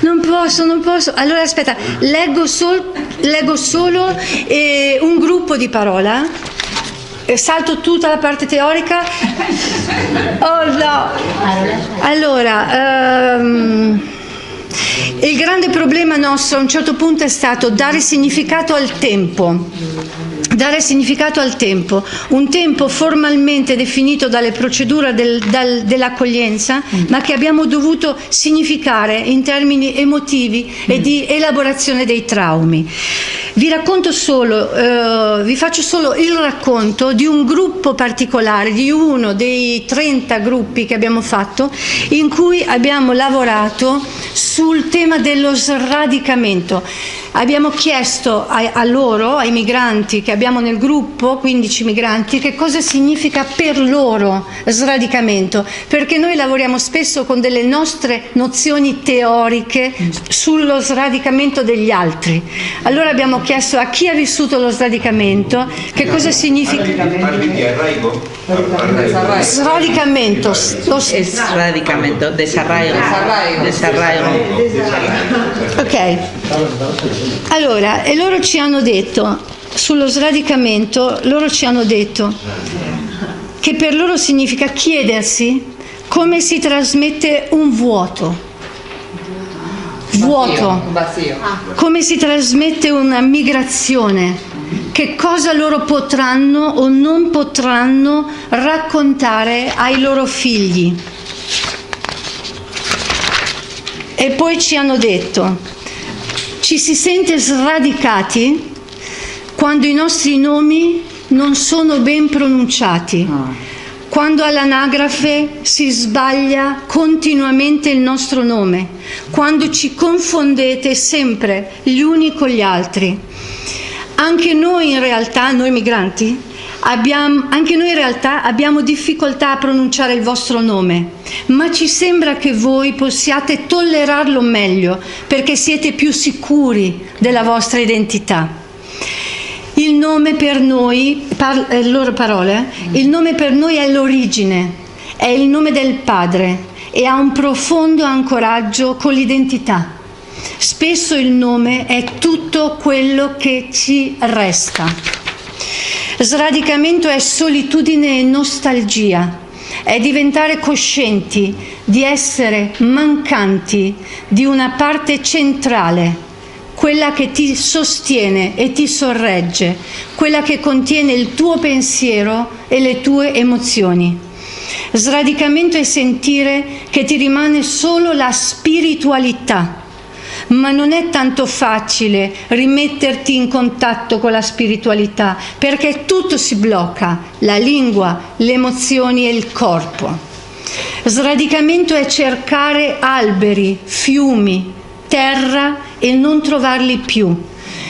non posso. Allora aspetta, leggo solo un gruppo di parola, salto tutta la parte teorica. Oh no! Allora, il grande problema nostro a un certo punto è stato dare significato al tempo. Un tempo formalmente definito dalle procedure dell'accoglienza, ma che abbiamo dovuto significare in termini emotivi e di elaborazione dei traumi. Vi faccio solo il racconto di un gruppo particolare, di uno dei 30 gruppi che abbiamo fatto, in cui abbiamo lavorato sul tema dello sradicamento. Abbiamo chiesto ai migranti che abbiamo nel gruppo, 15 migranti, che cosa significa per loro sradicamento, perché noi lavoriamo spesso con delle nostre nozioni teoriche sullo sradicamento degli altri. Allora abbiamo chiesto a chi ha vissuto lo sradicamento che cosa significa. Parli di arraigo? Sradicamento, Sradicamento, desarraigo. Ok, allora, e loro ci hanno detto, sullo sradicamento, che per loro significa chiedersi come si trasmette un vuoto, come si trasmette una migrazione, che cosa loro potranno o non potranno raccontare ai loro figli. E poi ci hanno detto, ci si sente sradicati quando i nostri nomi non sono ben pronunciati, quando all'anagrafe si sbaglia continuamente il nostro nome, quando ci confondete sempre gli uni con gli altri. Anche noi in realtà, noi migranti, abbiamo difficoltà a pronunciare il vostro nome, ma ci sembra che voi possiate tollerarlo meglio perché siete più sicuri della vostra identità. Il nome per noi, loro parole, il nome per noi è l'origine, è il nome del Padre e ha un profondo ancoraggio con l'identità. Spesso il nome è tutto quello che ci resta. Sradicamento è solitudine e nostalgia, è diventare coscienti di essere mancanti di una parte centrale, quella che ti sostiene e ti sorregge, quella che contiene il tuo pensiero e le tue emozioni. Sradicamento è sentire che ti rimane solo la spiritualità, ma non è tanto facile rimetterti in contatto con la spiritualità perché tutto si blocca, la lingua, le emozioni e il corpo. Sradicamento è cercare alberi, fiumi, terra e non trovarli più.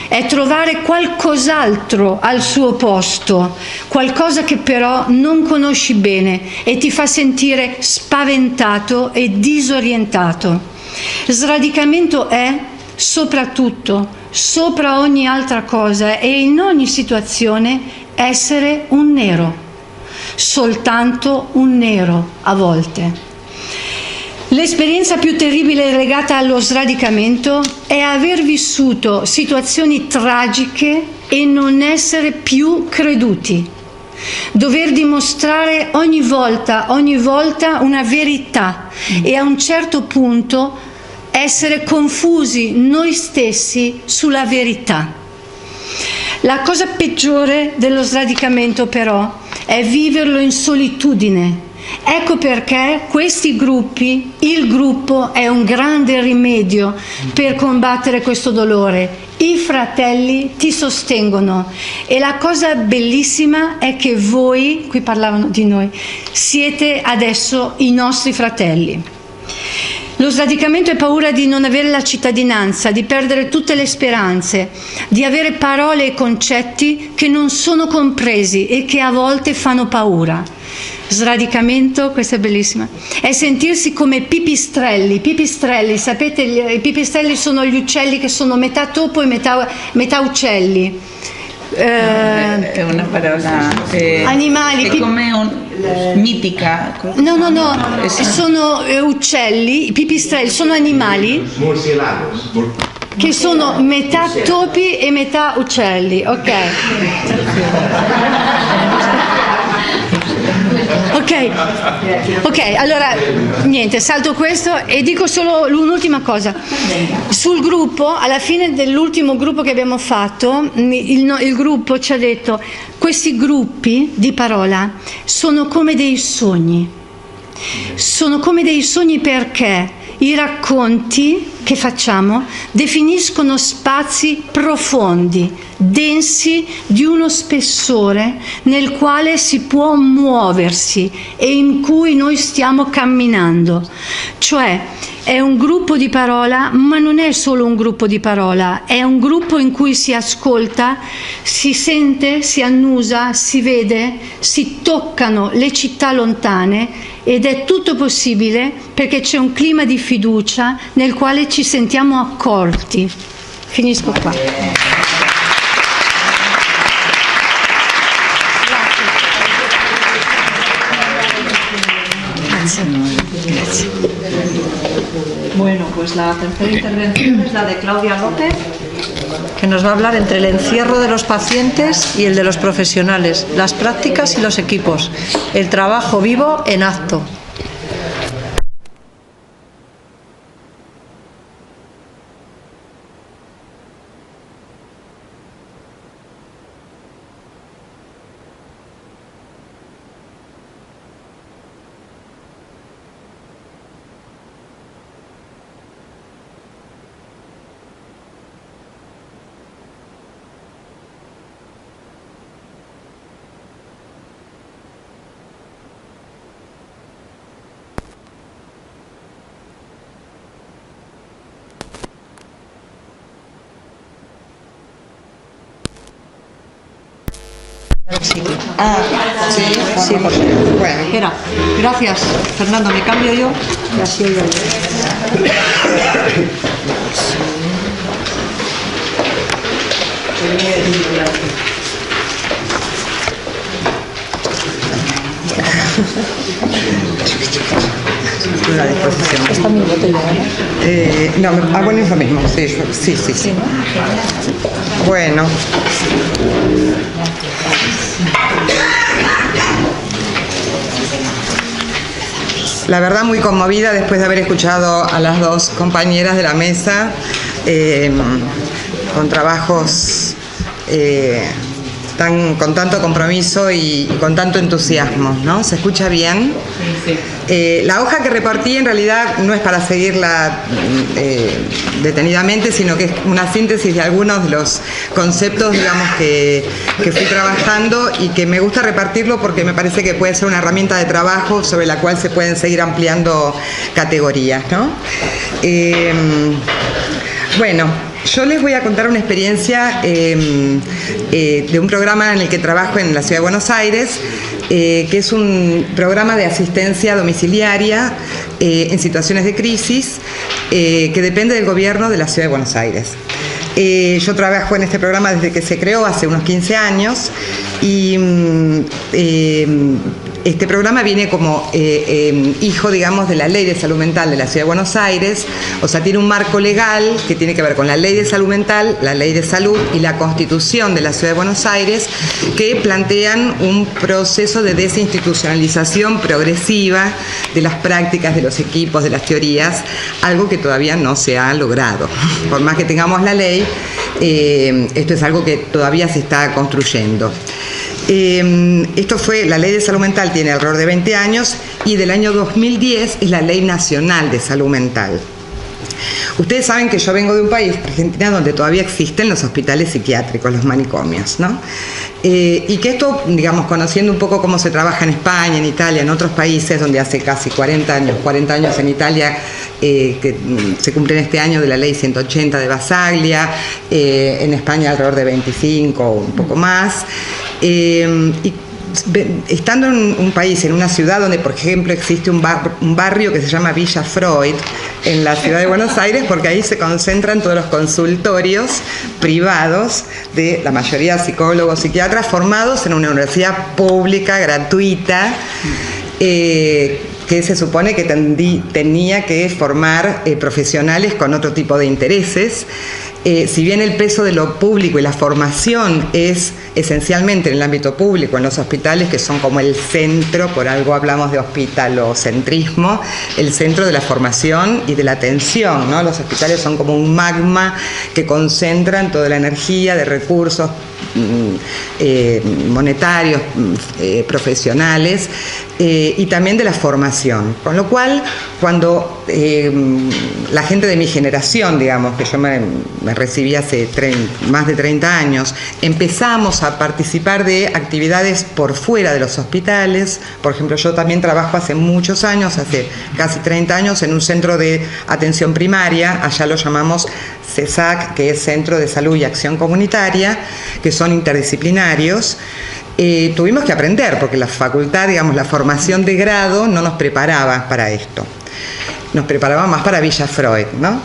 È trovare qualcos'altro al suo posto, qualcosa che però non conosci bene e ti fa sentire spaventato e disorientato. Sradicamento è soprattutto, sopra ogni altra cosa e in ogni situazione, essere un nero, soltanto un nero a volte. L'esperienza più terribile legata allo sradicamento è aver vissuto situazioni tragiche e non essere più creduti. Dover dimostrare ogni volta una verità e a un certo punto essere confusi noi stessi sulla verità. La cosa peggiore dello sradicamento però è viverlo in solitudine. Ecco perché questi gruppi, il gruppo è un grande rimedio per combattere questo dolore. I fratelli ti sostengono e la cosa bellissima è che voi, qui parlavano di noi, siete adesso i nostri fratelli. Lo sradicamento è paura di non avere la cittadinanza, di perdere tutte le speranze, di avere parole e concetti che non sono compresi e che a volte fanno paura. Sradicamento, questa è bellissima, è sentirsi come pipistrelli. Pipistrelli, sapete, i pipistrelli sono gli uccelli che sono metà topo e metà uccelli. È una parola animali è come mitica. No, sono uccelli, i pipistrelli sono animali che sono metà topi e metà uccelli, ok. Ok, allora niente, salto questo e dico solo un'ultima cosa. Sul gruppo, alla fine dell'ultimo gruppo che abbiamo fatto, il gruppo ci ha detto: questi gruppi di parola sono come dei sogni. Sono come dei sogni perché i racconti che facciamo definiscono spazi profondi, densi, di uno spessore nel quale si può muoversi e in cui noi stiamo camminando. Cioè è un gruppo di parola, ma non è solo un gruppo di parola, è un gruppo in cui si ascolta, si sente, si annusa, si vede, si toccano le città lontane ed è tutto possibile perché c'è un clima di fiducia nel quale ci sentiamo accolti. Finisco qua. Grazie. Bueno, pues la tercera intervención es la de Claudia López, que nos va a hablar entre el encierro de los pacientes y el de los profesionales, las prácticas y los equipos, el trabajo vivo en acto. Sí, por favor. Bueno. Espera, gracias, Fernando, me cambio yo y así oigo yo. La disposición. Está mi botella, ¿no? No, bueno, es lo mismo. Sí. Bueno. La verdad muy conmovida después de haber escuchado a las dos compañeras de la mesa con trabajos con tanto compromiso y con tanto entusiasmo, ¿no? ¿Se escucha bien? Sí. La hoja que repartí en realidad no es para seguirla detenidamente, sino que es una síntesis de algunos de los conceptos, digamos, que fui trabajando y que me gusta repartirlo porque me parece que puede ser una herramienta de trabajo sobre la cual se pueden seguir ampliando categorías, ¿no? Bueno, yo les voy a contar una experiencia de un programa en el que trabajo en la Ciudad de Buenos Aires, que es un programa de asistencia domiciliaria en situaciones de crisis que depende del gobierno de la Ciudad de Buenos Aires. Yo trabajo en este programa desde que se creó hace unos 15 años y este programa viene como hijo, digamos, de la Ley de Salud Mental de la Ciudad de Buenos Aires, o sea, tiene un marco legal que tiene que ver con la Ley de Salud Mental, la Ley de Salud y la Constitución de la Ciudad de Buenos Aires, que plantean un proceso de desinstitucionalización progresiva de las prácticas, de los equipos, de las teorías, algo que todavía no se ha logrado. Por más que tengamos la ley, esto es algo que todavía se está construyendo. Esto fue, la Ley de Salud Mental tiene alrededor de 20 años y del año 2010 es la Ley Nacional de Salud Mental. Ustedes saben que yo vengo de un país, Argentina, donde todavía existen los hospitales psiquiátricos, los manicomios, ¿no? Y que esto, digamos, conociendo un poco cómo se trabaja en España, en Italia, en otros países donde hace casi 40 años en Italia, que se cumplen este año de la Ley 180 de Basaglia, en España alrededor de 25 o un poco más, y estando en un país, en una ciudad donde, por ejemplo, existe un barrio que se llama Villa Freud, en la ciudad de Buenos Aires, porque ahí se concentran todos los consultorios privados de la mayoría de psicólogos, psiquiatras, formados en una universidad pública, gratuita, que se supone que tenía que formar profesionales con otro tipo de intereses. Si bien el peso de lo público y la formación es esencialmente en el ámbito público, en los hospitales, que son como el centro, por algo hablamos de hospitalocentrismo, el centro de la formación y de la atención, ¿no? Los hospitales son como un magma que concentran toda la energía de recursos monetarios, profesionales, y también de la formación. Con lo cual, cuando la gente de mi generación, digamos, que yo me recibí hace más de 30 años, empezamos a participar de actividades por fuera de los hospitales. Por ejemplo, yo también trabajo hace muchos años, hace casi 30 años, en un centro de atención primaria, allá lo llamamos CESAC, que es Centro de Salud y Acción Comunitaria, que son interdisciplinarios. Tuvimos que aprender, porque la facultad, digamos, la formación de grado no nos preparaba para esto. Nos preparaba más para Villa Freud, ¿no?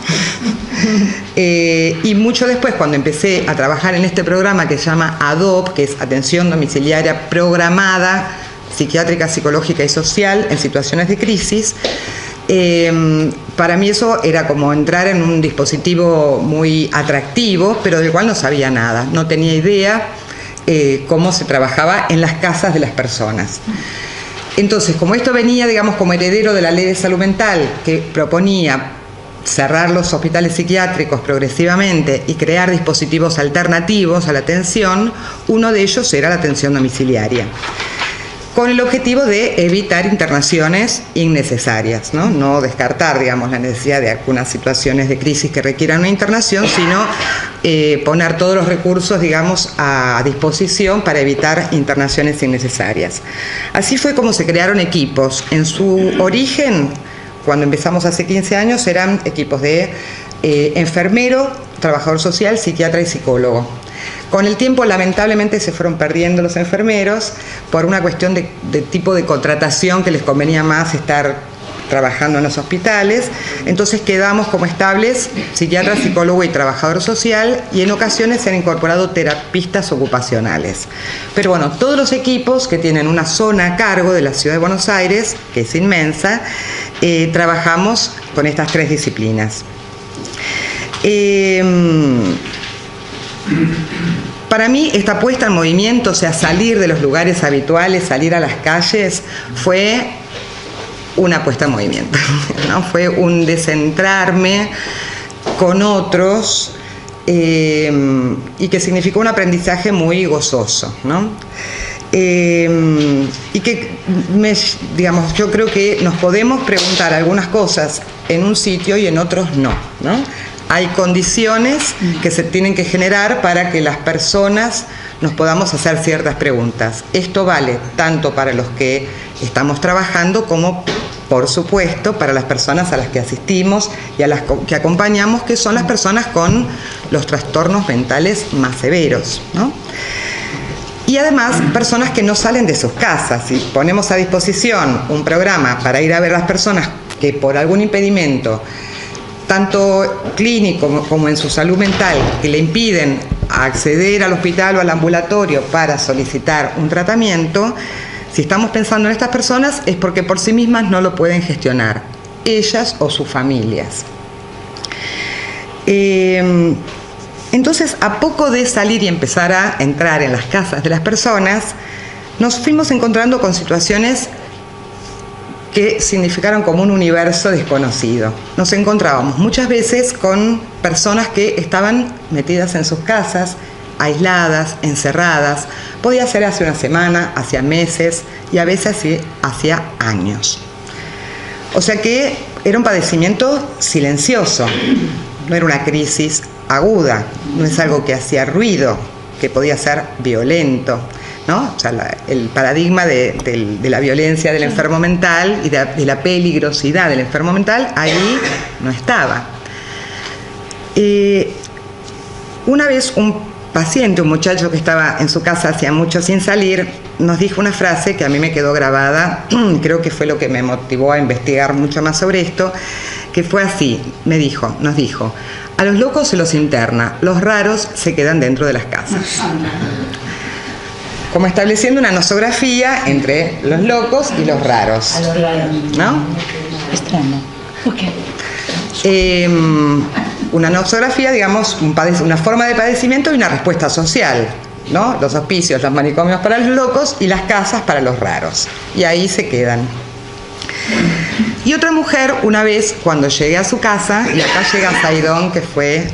Y mucho después, cuando empecé a trabajar en este programa que se llama ADOP, que es Atención Domiciliaria Programada, Psiquiátrica, Psicológica y Social en Situaciones de Crisis, para mí eso era como entrar en un dispositivo muy atractivo, pero del cual no sabía nada, no tenía idea cómo se trabajaba en las casas de las personas. Entonces, como esto venía, digamos, como heredero de la Ley de Salud Mental, que proponía cerrar los hospitales psiquiátricos progresivamente y crear dispositivos alternativos a la atención, uno de ellos era la atención domiciliaria, con el objetivo de evitar internaciones innecesarias, ¿no? No descartar, digamos, la necesidad de algunas situaciones de crisis que requieran una internación, sino poner todos los recursos, digamos, a disposición para evitar internaciones innecesarias. Así fue como se crearon equipos. En su origen, cuando empezamos hace 15 años, eran equipos de enfermero, trabajador social, psiquiatra y psicólogo. Con el tiempo, lamentablemente, se fueron perdiendo los enfermeros por una cuestión de tipo de contratación que les convenía más estar trabajando en los hospitales. Entonces quedamos como estables psiquiatra, psicólogo y trabajador social, y en ocasiones se han incorporado terapistas ocupacionales. Pero bueno, todos los equipos que tienen una zona a cargo de la Ciudad de Buenos Aires, que es inmensa, trabajamos con estas tres disciplinas. Para mí, esta puesta en movimiento, o sea, salir de los lugares habituales, salir a las calles, fue una puesta en movimiento, ¿no? Fue un descentrarme con otros, y que significó un aprendizaje muy gozoso, ¿no? Y que, digamos, yo creo que nos podemos preguntar algunas cosas en un sitio y en otros no, ¿no? Hay condiciones que se tienen que generar para que las personas nos podamos hacer ciertas preguntas. Esto vale tanto para los que estamos trabajando como, por supuesto, para las personas a las que asistimos y a las que acompañamos, que son las personas con los trastornos mentales más severos, ¿no? Y además, personas que no salen de sus casas. Si ponemos a disposición un programa para ir a ver a las personas que por algún impedimento, tanto clínico como en su salud mental, que le impiden acceder al hospital o al ambulatorio para solicitar un tratamiento, Si estamos pensando en estas personas es porque por sí mismas no lo pueden gestionar, ellas o sus familias. Entonces, a poco de salir y empezar a entrar en las casas de las personas, nos fuimos encontrando con situaciones que significaron como un universo desconocido. Nos encontrábamos muchas veces con personas que estaban metidas en sus casas, aisladas, encerradas. Podía ser hace una semana, hacia meses y a veces hacia años. O sea que era un padecimiento silencioso, no era una crisis aguda, no es algo que hacía ruido, que podía ser violento, ¿no? O sea, el paradigma de la violencia del enfermo mental y de la peligrosidad del enfermo mental ahí no estaba. Una vez un paciente, un muchacho que estaba en su casa hacía mucho sin salir, nos dijo una frase que a mí me quedó grabada, creo que fue lo que me motivó a investigar mucho más sobre esto, que fue así, nos dijo, a los locos se los interna, los raros se quedan dentro de las casas. Como estableciendo una nosografía entre los locos y los raros, ¿no? Extraño. Ok. Una nosografía, digamos, una forma de padecimiento y una respuesta social, ¿no? Los hospicios, los manicomios para los locos y las casas para los raros. Y ahí se quedan. Y otra mujer, una vez, cuando llegué a su casa, y acá llega Saidón, que fue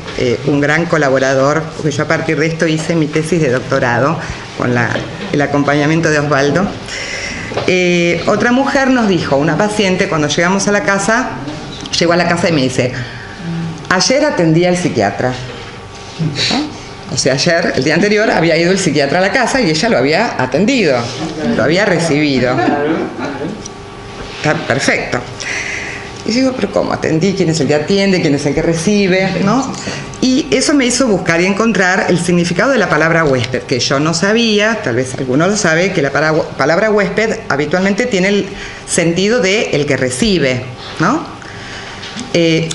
un gran colaborador, porque yo a partir de esto hice mi tesis de doctorado con el acompañamiento de Osvaldo. Otra mujer nos dijo, una paciente, cuando llegamos a la casa, llegó a la casa y me dice, ayer atendí al psiquiatra. ¿No? O sea, ayer, el día anterior, había ido el psiquiatra a la casa y ella lo había atendido, lo había recibido. Está perfecto. Y digo, pero ¿cómo atendí? ¿Quién es el que atiende? ¿Quién es el que recibe? ¿No? Y eso me hizo buscar y encontrar el significado de la palabra huésped, que yo no sabía, tal vez alguno lo sabe, que la palabra huésped habitualmente tiene el sentido de el que recibe, ¿no?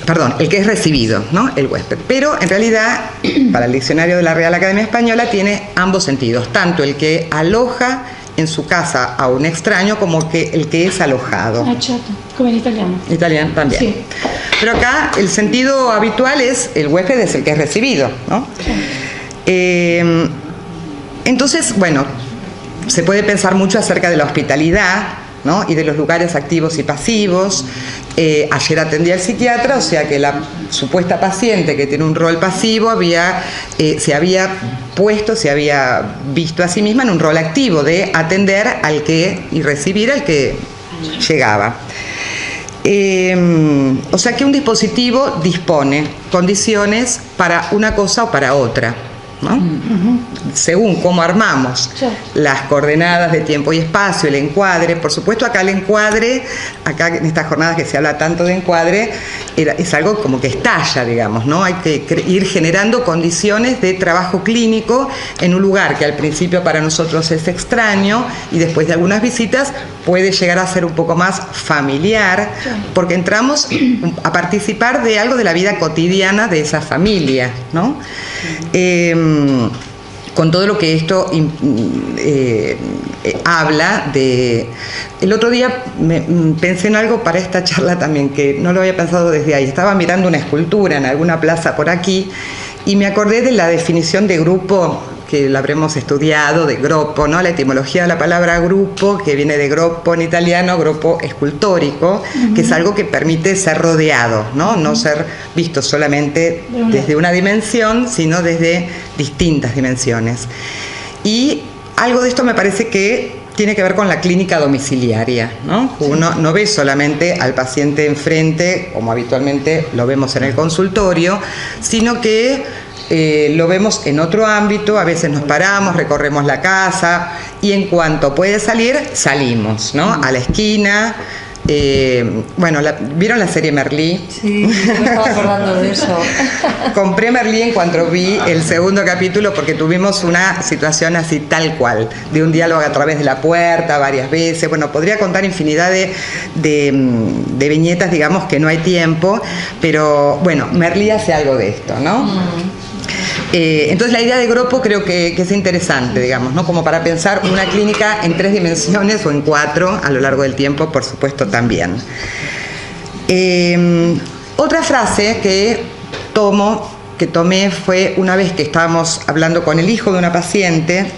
Perdón, el que es recibido, ¿no? El huésped. Pero en realidad, para el diccionario de la Real Academia Española, tiene ambos sentidos, tanto el que aloja en su casa a un extraño como que el que es alojado. Ah, certo, como en italiano. Italiano también. Sí. Pero acá el sentido habitual es el huésped es el que es recibido, ¿no? Entonces, bueno, se puede pensar mucho acerca de la hospitalidad, ¿no? Y de los lugares activos y pasivos. Ayer atendí al psiquiatra, o sea que la supuesta paciente que tiene un rol pasivo se había visto a sí misma en un rol activo de atender y recibir al que llegaba. O sea que un dispositivo dispone condiciones para una cosa o para otra, ¿no? Según cómo armamos las coordenadas de tiempo y espacio, el encuadre. Por supuesto, acá el encuadre, acá en estas jornadas que se habla tanto de encuadre, es algo como que estalla, digamos, ¿no? Hay que ir generando condiciones de trabajo clínico en un lugar que al principio para nosotros es extraño y después de algunas visitas puede llegar a ser un poco más familiar, porque entramos a participar de algo de la vida cotidiana de esa familia, ¿no? Con todo lo que esto habla de... El otro día pensé en algo para esta charla también, que no lo había pensado desde ahí. Estaba mirando una escultura en alguna plaza por aquí y me acordé de la definición de grupo, que la habremos estudiado, de gruppo, ¿no? La etimología de la palabra grupo, que viene de gruppo en italiano, gruppo escultórico, que es algo que permite ser rodeado, ¿no? No ser visto solamente desde una dimensión, sino desde distintas dimensiones. Y algo de esto me parece que tiene que ver con la clínica domiciliaria, ¿no? Uno no ve solamente al paciente enfrente, como habitualmente lo vemos en el consultorio, sino que lo vemos en otro ámbito. A veces nos paramos, recorremos la casa y en cuanto puede salir, salimos, ¿no? A la esquina. Bueno, ¿vieron la serie Merlí? Sí, me estaba acordando de eso. Compré Merlí en cuanto vi el segundo capítulo porque tuvimos una situación así tal cual, de un diálogo a través de la puerta varias veces. Bueno, podría contar infinidad de viñetas, digamos que no hay tiempo, pero bueno, Merlí hace algo de esto, ¿no? Entonces la idea de grupo creo que es interesante, digamos, ¿no? Como para pensar una clínica en 3 dimensiones o en 4 a lo largo del tiempo, por supuesto, también. Otra frase que tomé fue una vez que estábamos hablando con el hijo de una paciente,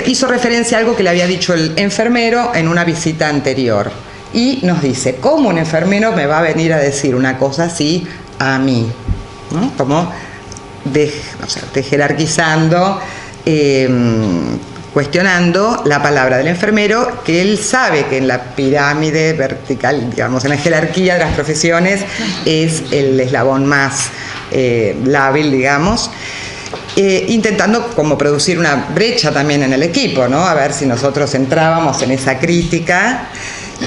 hizo referencia a algo que le había dicho el enfermero en una visita anterior y nos dice, ¿cómo un enfermero me va a venir a decir una cosa así a mí? ¿No? Como jerarquizando, cuestionando la palabra del enfermero, que él sabe que en la pirámide vertical, digamos, en la jerarquía de las profesiones, es el eslabón más lábil, digamos, intentando como producir una brecha también en el equipo, ¿no? A ver si nosotros entrábamos en esa crítica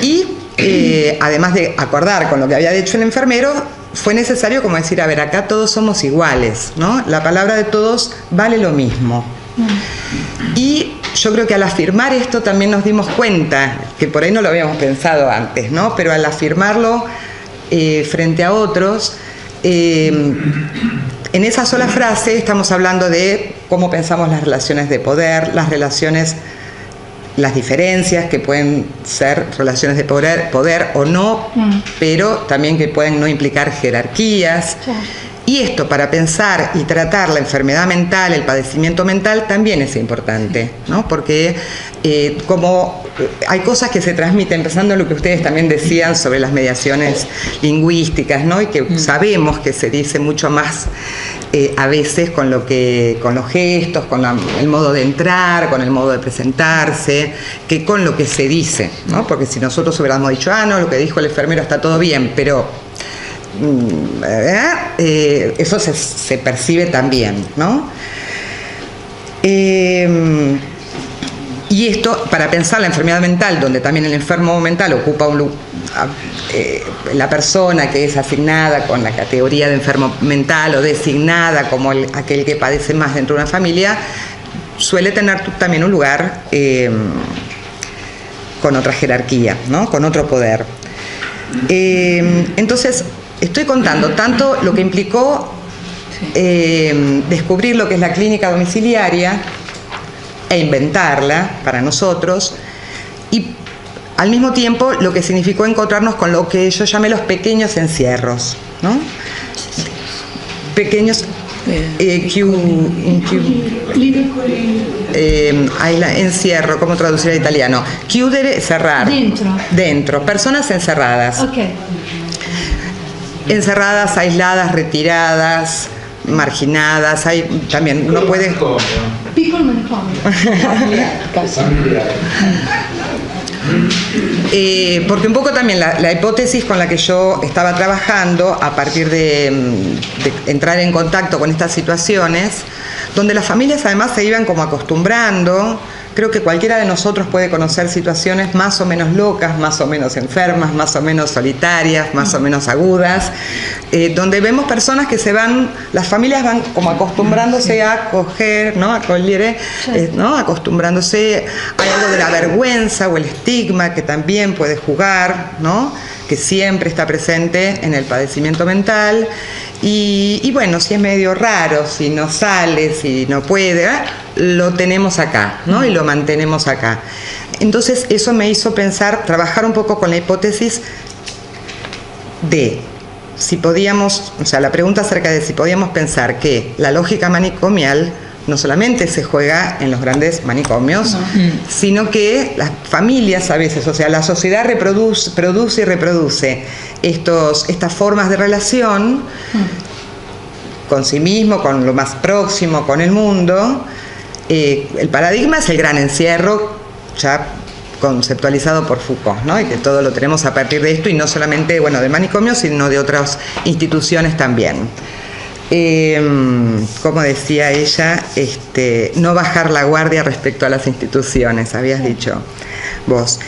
y además de acordar con lo que había dicho el enfermero, fue necesario como decir, a ver, acá todos somos iguales, ¿no? La palabra de todos vale lo mismo. Y yo creo que al afirmar esto también nos dimos cuenta, que por ahí no lo habíamos pensado antes, ¿no? Pero al afirmarlo frente a otros, en esa sola frase estamos hablando de cómo pensamos las relaciones de poder, las diferencias que pueden ser relaciones de poder o no, pero también que pueden no implicar jerarquías. Y esto para pensar y tratar la enfermedad mental, el padecimiento mental, también es importante, ¿no? Porque como hay cosas que se transmiten, pensando en lo que ustedes también decían sobre las mediaciones lingüísticas, ¿no? Y que sabemos que se dice mucho más a veces con los gestos, con el modo de entrar, con el modo de presentarse, que con lo que se dice, ¿no? Porque si nosotros hubiéramos dicho, no, lo que dijo el enfermero está todo bien, pero eso se percibe también, ¿no? Y esto, para pensar la enfermedad mental, donde también el enfermo mental ocupa la persona que es asignada con la categoría de enfermo mental o designada como aquel que padece más dentro de una familia, suele tener también un lugar con otra jerarquía, ¿no? Con otro poder. Entonces, estoy contando tanto lo que implicó descubrir lo que es la clínica domiciliaria e inventarla para nosotros, y al mismo tiempo lo que significó encontrarnos con lo que yo llamé los pequeños encierros, ¿no? Pequeños encierro, ¿cómo traducir al italiano? Chiudere, cerrar. Dentro. Personas encerradas. Okay. Encerradas, aisladas, retiradas, marginadas. Hay también, uno puede... Piccolo manicomio. Porque un poco también la hipótesis con la que yo estaba trabajando a partir de entrar en contacto con estas situaciones, donde las familias además se iban como acostumbrando. Creo que cualquiera de nosotros puede conocer situaciones más o menos locas, más o menos enfermas, más o menos solitarias, más o menos agudas, donde vemos personas que las familias van como acostumbrándose a acoger, ¿no? ¿no? Acostumbrándose a algo de la vergüenza o el estigma que también puede jugar, ¿no? Que siempre está presente en el padecimiento mental. Y bueno, si es medio raro, si no sale, si no puede, lo tenemos acá, ¿no? Y lo mantenemos acá. Entonces eso me hizo trabajar un poco con la hipótesis de si podíamos, o sea, la pregunta acerca de si podíamos pensar que la lógica manicomial no solamente se juega en los grandes manicomios, sino que las familias a veces, o sea, la sociedad produce y reproduce estas formas de relación con sí mismo, con lo más próximo, con el mundo. El paradigma es el gran encierro, ya conceptualizado por Foucault, ¿no? Y que todo lo tenemos a partir de esto, y no solamente, bueno, del manicomio, sino de otras instituciones también. Como decía ella, no bajar la guardia respecto a las instituciones, habías dicho vos.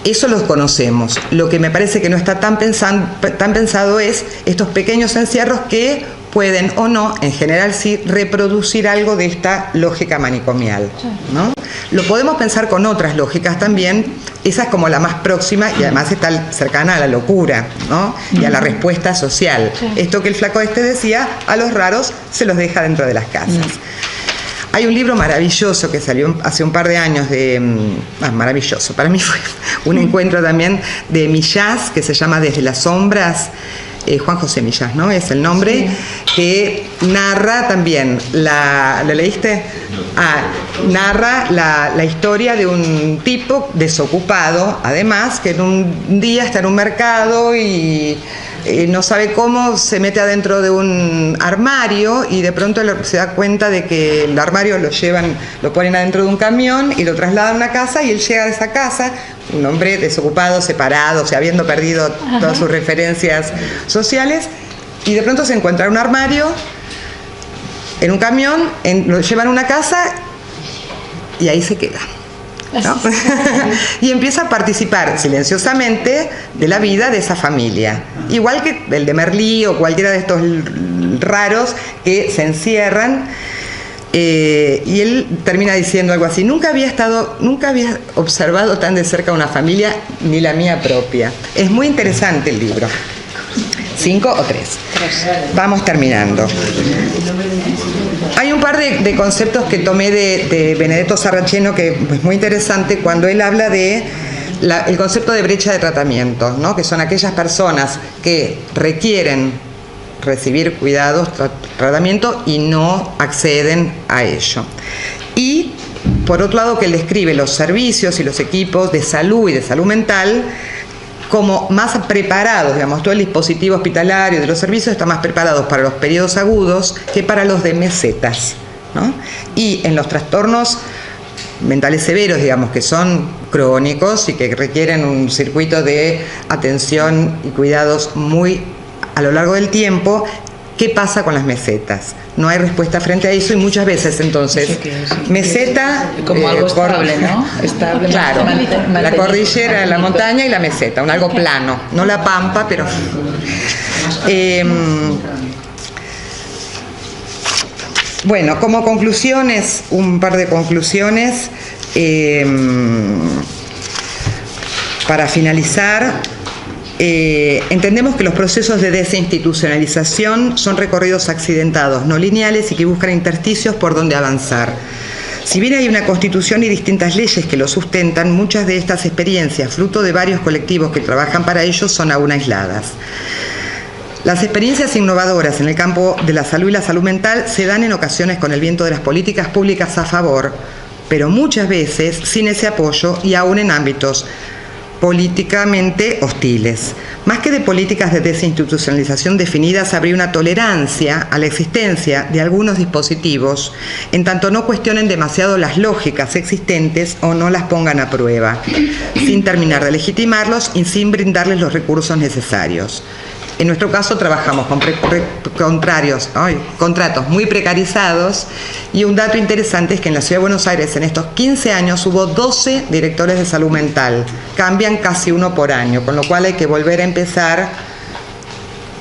Eso los conocemos. Lo que me parece que no está tan pensado es estos pequeños encierros que pueden o no, en general sí, reproducir algo de esta lógica manicomial, ¿no? Lo podemos pensar con otras lógicas también, esa es como la más próxima y además está cercana a la locura, ¿no? Y a la respuesta social. Esto que el flaco este decía, a los raros se los deja dentro de las casas. Hay un libro maravilloso que salió hace un par de años maravilloso, para mí fue un encuentro también de Millás, que se llama Desde las sombras, Juan José Millás, ¿no? Es el nombre, que narra también, ¿lo leíste? Narra la historia de un tipo desocupado, además, que en un día está en un mercado y no sabe cómo, se mete adentro de un armario y de pronto se da cuenta de que el armario lo ponen adentro de un camión y lo trasladan a una casa, y él llega a esa casa, un hombre desocupado, separado, o sea, habiendo perdido todas sus referencias sociales, y de pronto se encuentra un armario en un camión, lo llevan a una casa y ahí se queda, ¿no? Y empieza a participar silenciosamente de la vida de esa familia, igual que el de Merlí o cualquiera de estos raros que se encierran. Y él termina diciendo algo así: nunca había observado tan de cerca una familia, ni la mía propia. Es muy interesante el libro. 5 o 3. Vamos terminando. Hay un par de conceptos que tomé de Benedetto Sarraceno, que es muy interesante, cuando él habla de el concepto de brecha de tratamiento, ¿no? Que son aquellas personas que requieren recibir cuidados, tratamiento, y no acceden a ello. Y por otro lado, que él describe los servicios y los equipos de salud y de salud mental como más preparados, digamos, todo el dispositivo hospitalario de los servicios está más preparados para los periodos agudos que para los de mesetas, ¿no? Y en los trastornos mentales severos, digamos, que son crónicos y que requieren un circuito de atención y cuidados muy a lo largo del tiempo, ¿qué pasa con las mesetas? No hay respuesta frente a eso, y muchas veces entonces meseta como algo estable, ¿no? Estable, claro, la cordillera, la montaña y la meseta, algo plano, no la pampa, pero bueno, como conclusiones, un par de conclusiones para finalizar. Entendemos que los procesos de desinstitucionalización son recorridos accidentados, no lineales, y que buscan intersticios por donde avanzar. Si bien hay una constitución y distintas leyes que lo sustentan, muchas de estas experiencias, fruto de varios colectivos que trabajan para ello, son aún aisladas. Las experiencias innovadoras en el campo de la salud y la salud mental se dan en ocasiones con el viento de las políticas públicas a favor, pero muchas veces sin ese apoyo y aún en ámbitos políticamente hostiles. Más que de políticas de desinstitucionalización definidas, habría una tolerancia a la existencia de algunos dispositivos, en tanto no cuestionen demasiado las lógicas existentes o no las pongan a prueba, sin terminar de legitimarlos y sin brindarles los recursos necesarios. En nuestro caso trabajamos con contratos muy precarizados, y un dato interesante es que en la Ciudad de Buenos Aires en estos 15 años hubo 12 directores de salud mental, cambian casi uno por año, con lo cual hay que volver a empezar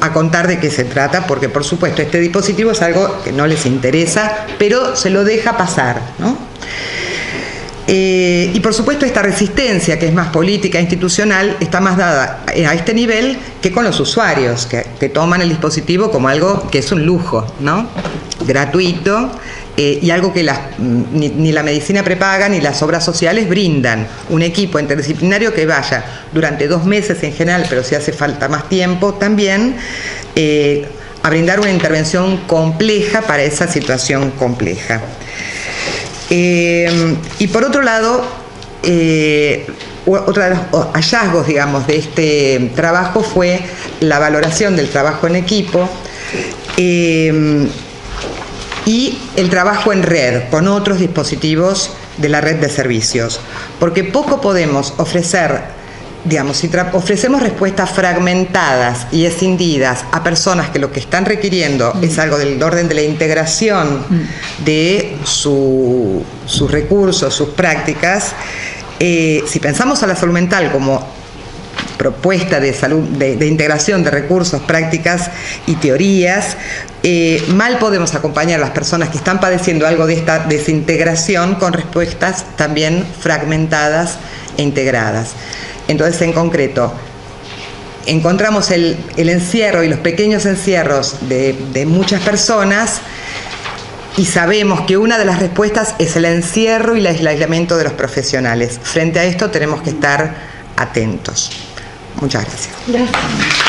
a contar de qué se trata, porque por supuesto este dispositivo es algo que no les interesa, pero se lo deja pasar, ¿no? Y por supuesto esta resistencia, que es más política e institucional, está más dada a este nivel que con los usuarios, que toman el dispositivo como algo que es un lujo, ¿no? Gratuito, y algo que ni la medicina prepaga ni las obras sociales brindan. Un equipo interdisciplinario que vaya durante 2 meses en general, pero si hace falta más tiempo también, a brindar una intervención compleja para esa situación compleja. Y por otro lado, otro de los hallazgos, digamos, de este trabajo fue la valoración del trabajo en equipo y el trabajo en red con otros dispositivos de la red de servicios, porque poco podemos ofrecer. Digamos, si ofrecemos respuestas fragmentadas y escindidas a personas que lo que están requiriendo es algo del orden de la integración de sus recursos, sus prácticas, si pensamos a la salud mental como propuesta de salud, de integración de recursos, prácticas y teorías, mal podemos acompañar a las personas que están padeciendo algo de esta desintegración con respuestas también fragmentadas e integradas. Entonces, en concreto, encontramos el encierro y los pequeños encierros de muchas personas y sabemos que una de las respuestas es el encierro y el aislamiento de los profesionales. Frente a esto tenemos que estar atentos. Muchas gracias. Gracias.